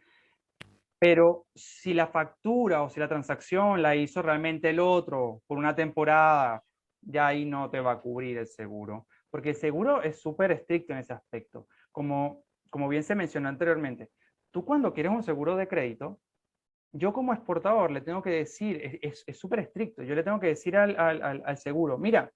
Pero si la factura o si la transacción la hizo realmente el otro por una temporada, ya ahí no te va a cubrir el seguro. Porque el seguro es súper estricto en ese aspecto. Como bien se mencionó anteriormente, tú cuando quieres un seguro de crédito, yo como exportador le tengo que decir, es súper estricto, yo le tengo que decir al seguro, mira,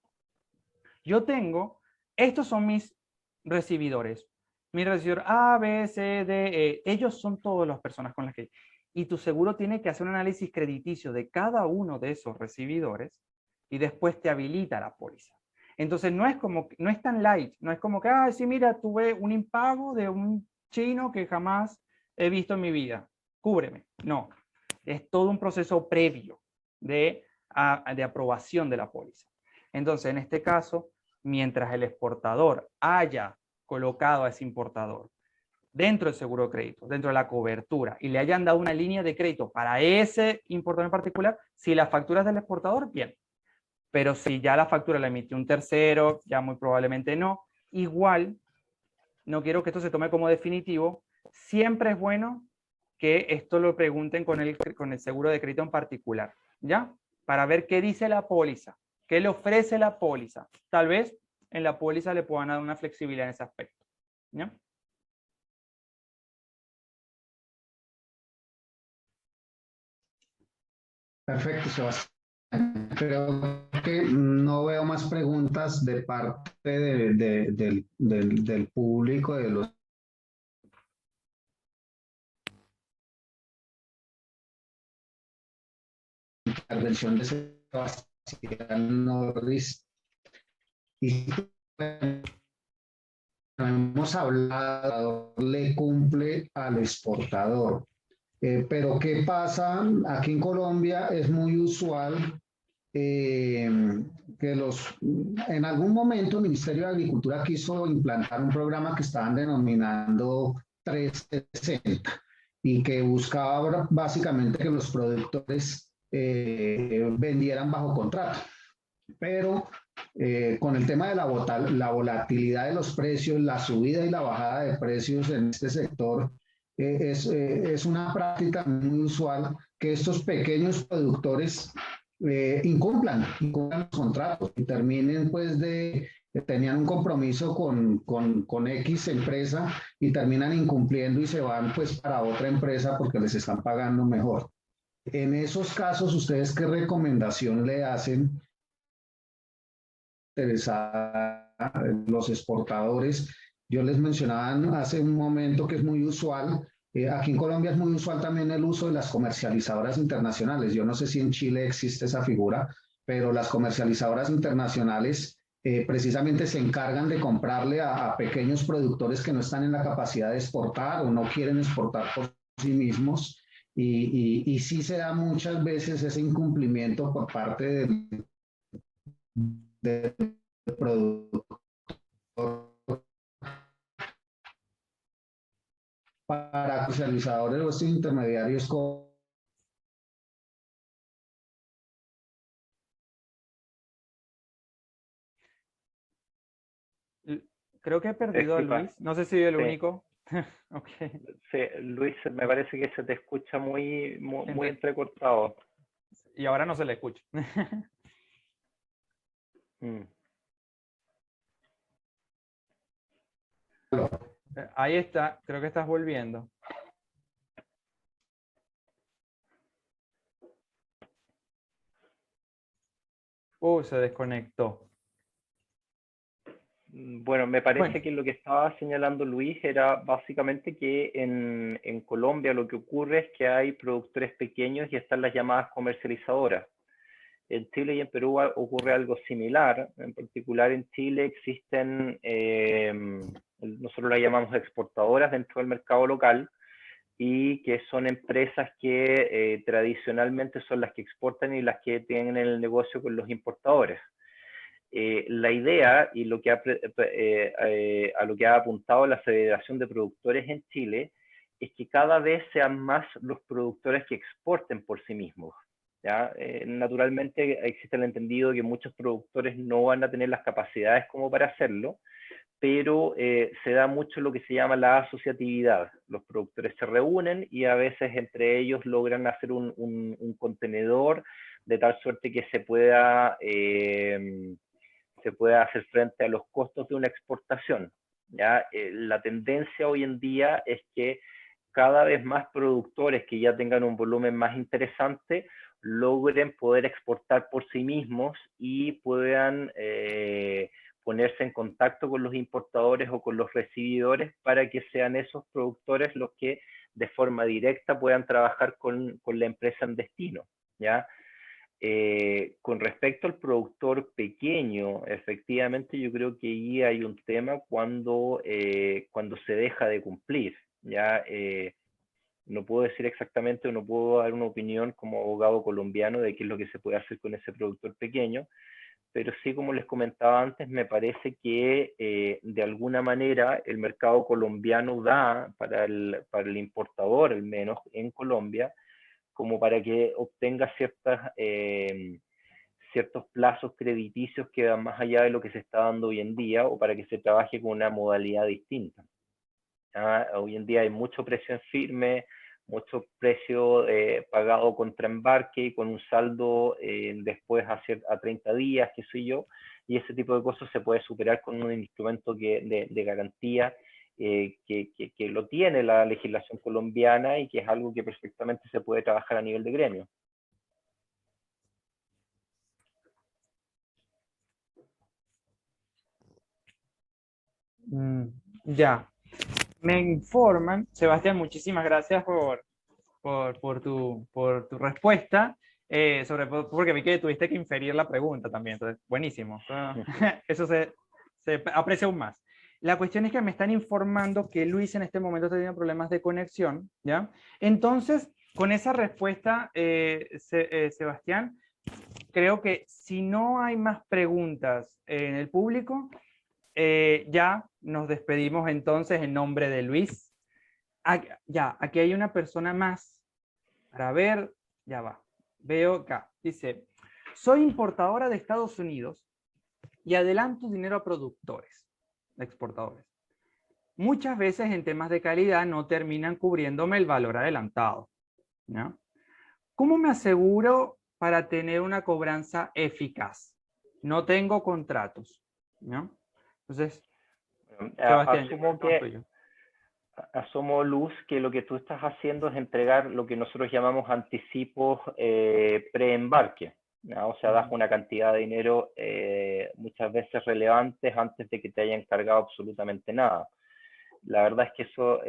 estos son mis recibidores. Mi recibidor A, B, C, D, E. Ellos son todas las personas con las que... Y tu seguro tiene que hacer un análisis crediticio de cada uno de esos recibidores y después te habilita la póliza. Entonces no es tan light, no es como que, sí, mira, tuve un impago de un chino que jamás he visto en mi vida, cúbreme. No, es todo un proceso previo de aprobación de la póliza. Entonces, en este caso, mientras el exportador haya colocado a ese importador dentro del seguro de crédito, dentro de la cobertura, y le hayan dado una línea de crédito para ese importador en particular, si la factura es del exportador, bien. Pero si ya la factura la emitió un tercero, ya muy probablemente no. Igual, no quiero que esto se tome como definitivo. Siempre es bueno que esto lo pregunten con el seguro de crédito en particular, ¿ya? Para ver qué dice la póliza, qué le ofrece la póliza. Tal vez en la póliza le puedan dar una flexibilidad en ese aspecto, ¿ya? Perfecto, Sebastián. Creo que no veo más preguntas de parte del público, de los intervención de Sebastián Norris. Y hemos hablado, le cumple al exportador. Pero ¿qué pasa? Aquí en Colombia es muy usual que en algún momento el Ministerio de Agricultura quiso implantar un programa que estaban denominando 360 y que buscaba básicamente que los productores vendieran bajo contrato. Pero con el tema de la volatilidad de los precios, la subida y la bajada de precios en este sector, es una práctica muy usual que estos pequeños productores incumplan los contratos y terminen pues tenían un compromiso con X empresa y terminan incumpliendo y se van pues para otra empresa porque les están pagando mejor. En esos casos, ¿ustedes qué recomendación le hacen a los exportadores? Yo les mencionaba hace un momento que es muy usual Aquí en Colombia es muy usual también el uso de las comercializadoras internacionales. Yo no sé si en Chile existe esa figura, pero las comercializadoras internacionales precisamente se encargan de comprarle a pequeños productores que no están en la capacidad de exportar o no quieren exportar por sí mismos. Y sí se da muchas veces ese incumplimiento por parte del productor para comercializadores o estos intermediarios. Creo que he perdido a Disculpa, Luis. No sé si soy el sí, único. Ok. sí, Luis, me parece que se te escucha muy Ente- entrecortado. Y ahora no se le escucha. Mm. Ahí está. Creo que estás volviendo. Se desconectó. Bueno, me Bueno, parece que lo que estaba señalando Luis era básicamente que en Colombia lo que ocurre es que hay productores pequeños y están las llamadas comercializadoras. En Chile y en Perú ocurre algo similar. En particular en Chile existen, nosotros las llamamos exportadoras dentro del mercado local, y que son empresas que tradicionalmente son las que exportan y las que tienen el negocio con los importadores. La idea y lo que a lo que ha apuntado la Federación de Productores en Chile es que cada vez sean más los productores que exporten por sí mismos. ¿Ya? Naturalmente existe el entendido que muchos productores no van a tener las capacidades como para hacerlo, pero se da mucho lo que se llama la asociatividad. Los productores se reúnen y a veces entre ellos logran hacer un contenedor de tal suerte que se pueda hacer frente a los costos de una exportación. ¿Ya? La tendencia hoy en día es que cada vez más productores que ya tengan un volumen más interesante logren poder exportar por sí mismos y puedan ponerse en contacto con los importadores o con los recibidores para que sean esos productores los que de forma directa puedan trabajar con la empresa en destino. ¿Ya? Con respecto al productor pequeño, efectivamente yo creo que ahí hay un tema cuando se deja de cumplir. ¿Ya? No puedo decir exactamente o no puedo dar una opinión como abogado colombiano de qué es lo que se puede hacer con ese productor pequeño, pero sí, como les comentaba antes, me parece que de alguna manera el mercado colombiano da para el importador, al menos en Colombia, como para que obtenga ciertos plazos crediticios que van más allá de lo que se está dando hoy en día, o para que se trabaje con una modalidad distinta. Hoy en día hay mucho precio en firme, mucho precio pagado contra embarque y con un saldo después a 30 días, qué sé yo, y ese tipo de cosas se puede superar con un instrumento de garantía que lo tiene la legislación colombiana y que es algo que perfectamente se puede trabajar a nivel de gremio. Ya. Me informan, Sebastián, muchísimas gracias por tu respuesta, porque vi que tuviste que inferir la pregunta también, entonces, buenísimo. Eso se aprecia aún más. La cuestión es que me están informando que Luis en este momento está teniendo problemas de conexión, ¿ya? Entonces, con esa respuesta, Sebastián, creo que si no hay más preguntas en el público, ya nos despedimos entonces en nombre de Luis. Ya, aquí hay una persona más. Para ver, ya va. Veo acá. Dice, soy importadora de Estados Unidos y adelanto dinero a productores, exportadores. Muchas veces en temas de calidad no terminan cubriéndome el valor adelantado. ¿No? ¿Cómo me aseguro para tener una cobranza eficaz? No tengo contratos. ¿No? Entonces, Sebastián, asumo, Luz, que lo que tú estás haciendo es entregar lo que nosotros llamamos anticipos pre-embarque. O sea, das una cantidad de dinero muchas veces relevantes antes de que te hayan cargado absolutamente nada. La verdad es que eso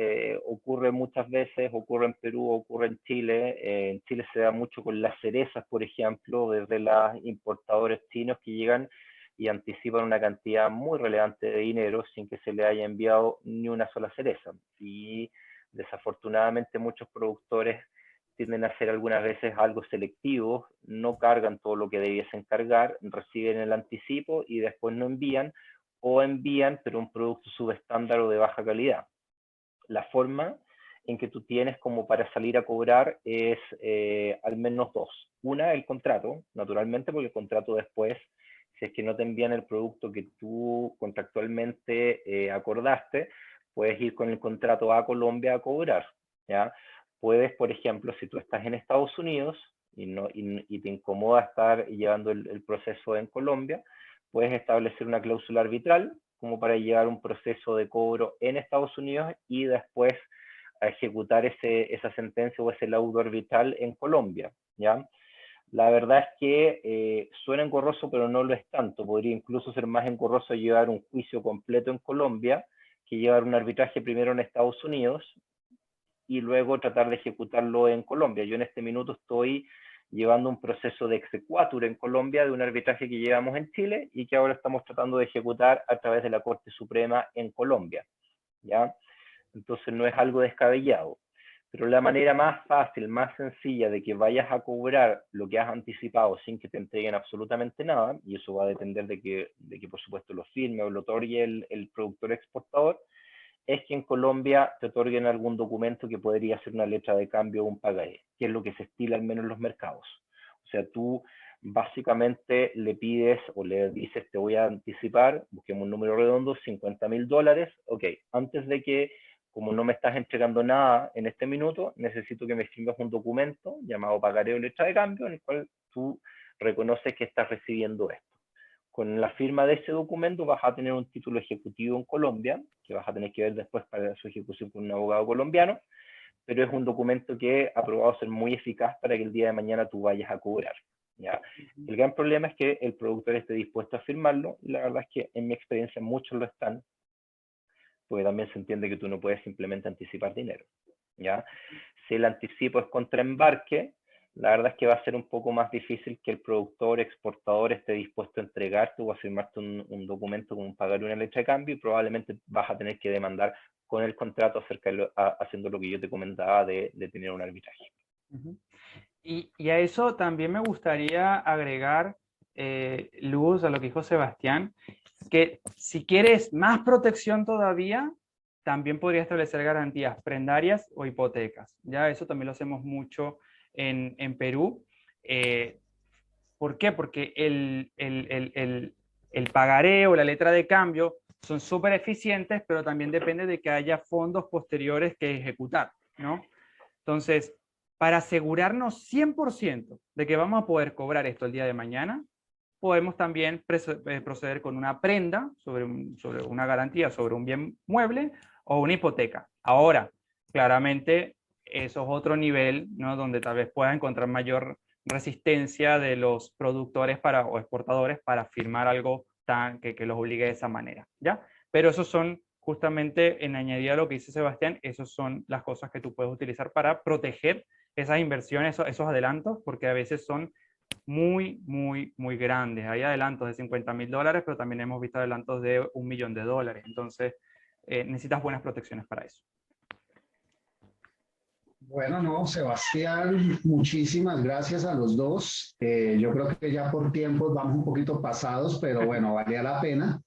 ocurre muchas veces, ocurre en Perú, ocurre en Chile. En Chile se da mucho con las cerezas, por ejemplo, desde los importadores chinos que llegan y anticipan una cantidad muy relevante de dinero sin que se le haya enviado ni una sola cereza. Y desafortunadamente muchos productores tienden a ser algunas veces algo selectivos, no cargan todo lo que debiesen cargar, reciben el anticipo y después no envían, o envían, pero un producto subestándar o de baja calidad. La forma en que tú tienes como para salir a cobrar es al menos dos. Una, el contrato, naturalmente, porque el contrato después, si es que no te envían el producto que tú contractualmente acordaste, puedes ir con el contrato a Colombia a cobrar, ¿ya? Puedes, por ejemplo, si tú estás en Estados Unidos y te incomoda estar llevando el proceso en Colombia, puedes establecer una cláusula arbitral como para llevar un proceso de cobro en Estados Unidos y después a ejecutar esa sentencia o ese laudo arbitral en Colombia, ¿ya? La verdad es que suena engorroso, pero no lo es tanto. Podría incluso ser más engorroso llevar un juicio completo en Colombia que llevar un arbitraje primero en Estados Unidos y luego tratar de ejecutarlo en Colombia. Yo en este minuto estoy llevando un proceso de exequatur en Colombia de un arbitraje que llevamos en Chile y que ahora estamos tratando de ejecutar a través de la Corte Suprema en Colombia, ¿ya? Entonces no es algo descabellado. Pero la manera más fácil, más sencilla de que vayas a cobrar lo que has anticipado sin que te entreguen absolutamente nada, y eso va a depender de que por supuesto lo firme o lo otorgue el productor exportador, es que en Colombia te otorguen algún documento que podría ser una letra de cambio o un pagaré, que es lo que se estila al menos en los mercados. O sea, tú básicamente le pides o le dices, te voy a anticipar, busquemos un número redondo, $50.000, ok, antes de que, como no me estás entregando nada en este minuto, necesito que me firmes un documento llamado pagaré o letra de cambio, en el cual tú reconoces que estás recibiendo esto. Con la firma de ese documento vas a tener un título ejecutivo en Colombia, que vas a tener que ver después para su ejecución con un abogado colombiano, pero es un documento que ha probado ser muy eficaz para que el día de mañana tú vayas a cobrar, ¿ya? El gran problema es que el productor esté dispuesto a firmarlo, y la verdad es que en mi experiencia muchos lo están, porque también se entiende que tú no puedes simplemente anticipar dinero, ¿ya? Si el anticipo es contra embarque, la verdad es que va a ser un poco más difícil que el productor, exportador esté dispuesto a entregarte o a firmarte un documento con un pagar y una letra de cambio, y probablemente vas a tener que demandar con el contrato haciendo lo que yo te comentaba de tener un arbitraje. Y a eso también me gustaría agregar, Luz, a lo que dijo Sebastián, que si quieres más protección todavía, también podría establecer garantías prendarias o hipotecas. Ya eso también lo hacemos mucho en Perú. ¿Por qué? Porque el pagaré o la letra de cambio son súper eficientes, pero también depende de que haya fondos posteriores que ejecutar, ¿no? Entonces, para asegurarnos 100% de que vamos a poder cobrar esto el día de mañana, podemos también proceder con una prenda sobre una garantía sobre un bien mueble o una hipoteca. Ahora, claramente, eso es otro nivel, ¿no? Donde tal vez puedas encontrar mayor resistencia de los productores o exportadores para firmar algo que los obligue de esa manera, ¿ya? Pero esos son justamente, en añadido a lo que dice Sebastián, esas son las cosas que tú puedes utilizar para proteger esas inversiones, esos adelantos, porque a veces son muy, muy, muy grandes. Hay adelantos de $50.000, pero también hemos visto adelantos de $1 millón. Entonces, necesitas buenas protecciones para eso. Bueno, no, Sebastián, muchísimas gracias a los dos. Yo creo que ya por tiempos vamos un poquito pasados, pero bueno, valía la pena.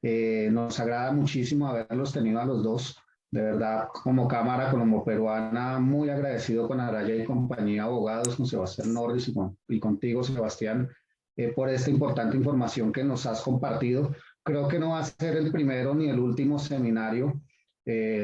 Nos agrada muchísimo haberlos tenido a los dos. De verdad, como Cámara Colombo Peruana, muy agradecido con Araya y compañía abogados, con Sebastián Norris y contigo, Sebastián, por esta importante información que nos has compartido. Creo que no va a ser el primero ni el último seminario.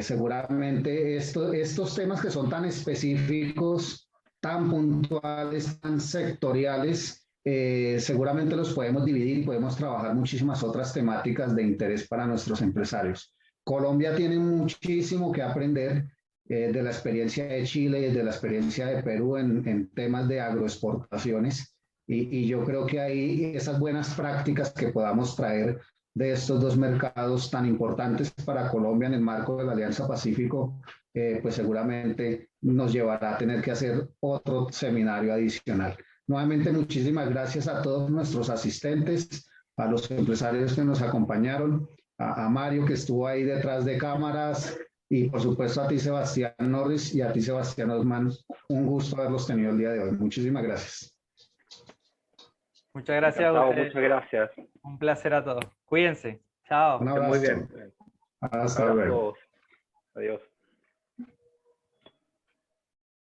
Seguramente estos temas que son tan específicos, tan puntuales, tan sectoriales, seguramente los podemos dividir y podemos trabajar muchísimas otras temáticas de interés para nuestros empresarios. Colombia tiene muchísimo que aprender de la experiencia de Chile y de la experiencia de Perú en temas de agroexportaciones y yo creo que hay esas buenas prácticas que podamos traer de estos dos mercados tan importantes para Colombia en el marco de la Alianza Pacífico, pues seguramente nos llevará a tener que hacer otro seminario adicional. Nuevamente, muchísimas gracias a todos nuestros asistentes, a los empresarios que nos acompañaron, a Mario que estuvo ahí detrás de cámaras y por supuesto a ti Sebastián Norris y a ti Sebastián Osman. Un gusto haberlos tenido el día de hoy. Muchísimas gracias. Muchas gracias a ustedes. Muchas gracias. Un placer a todos. Cuídense. Chao. Un abrazo. Muy bien. Hasta luego. Adiós.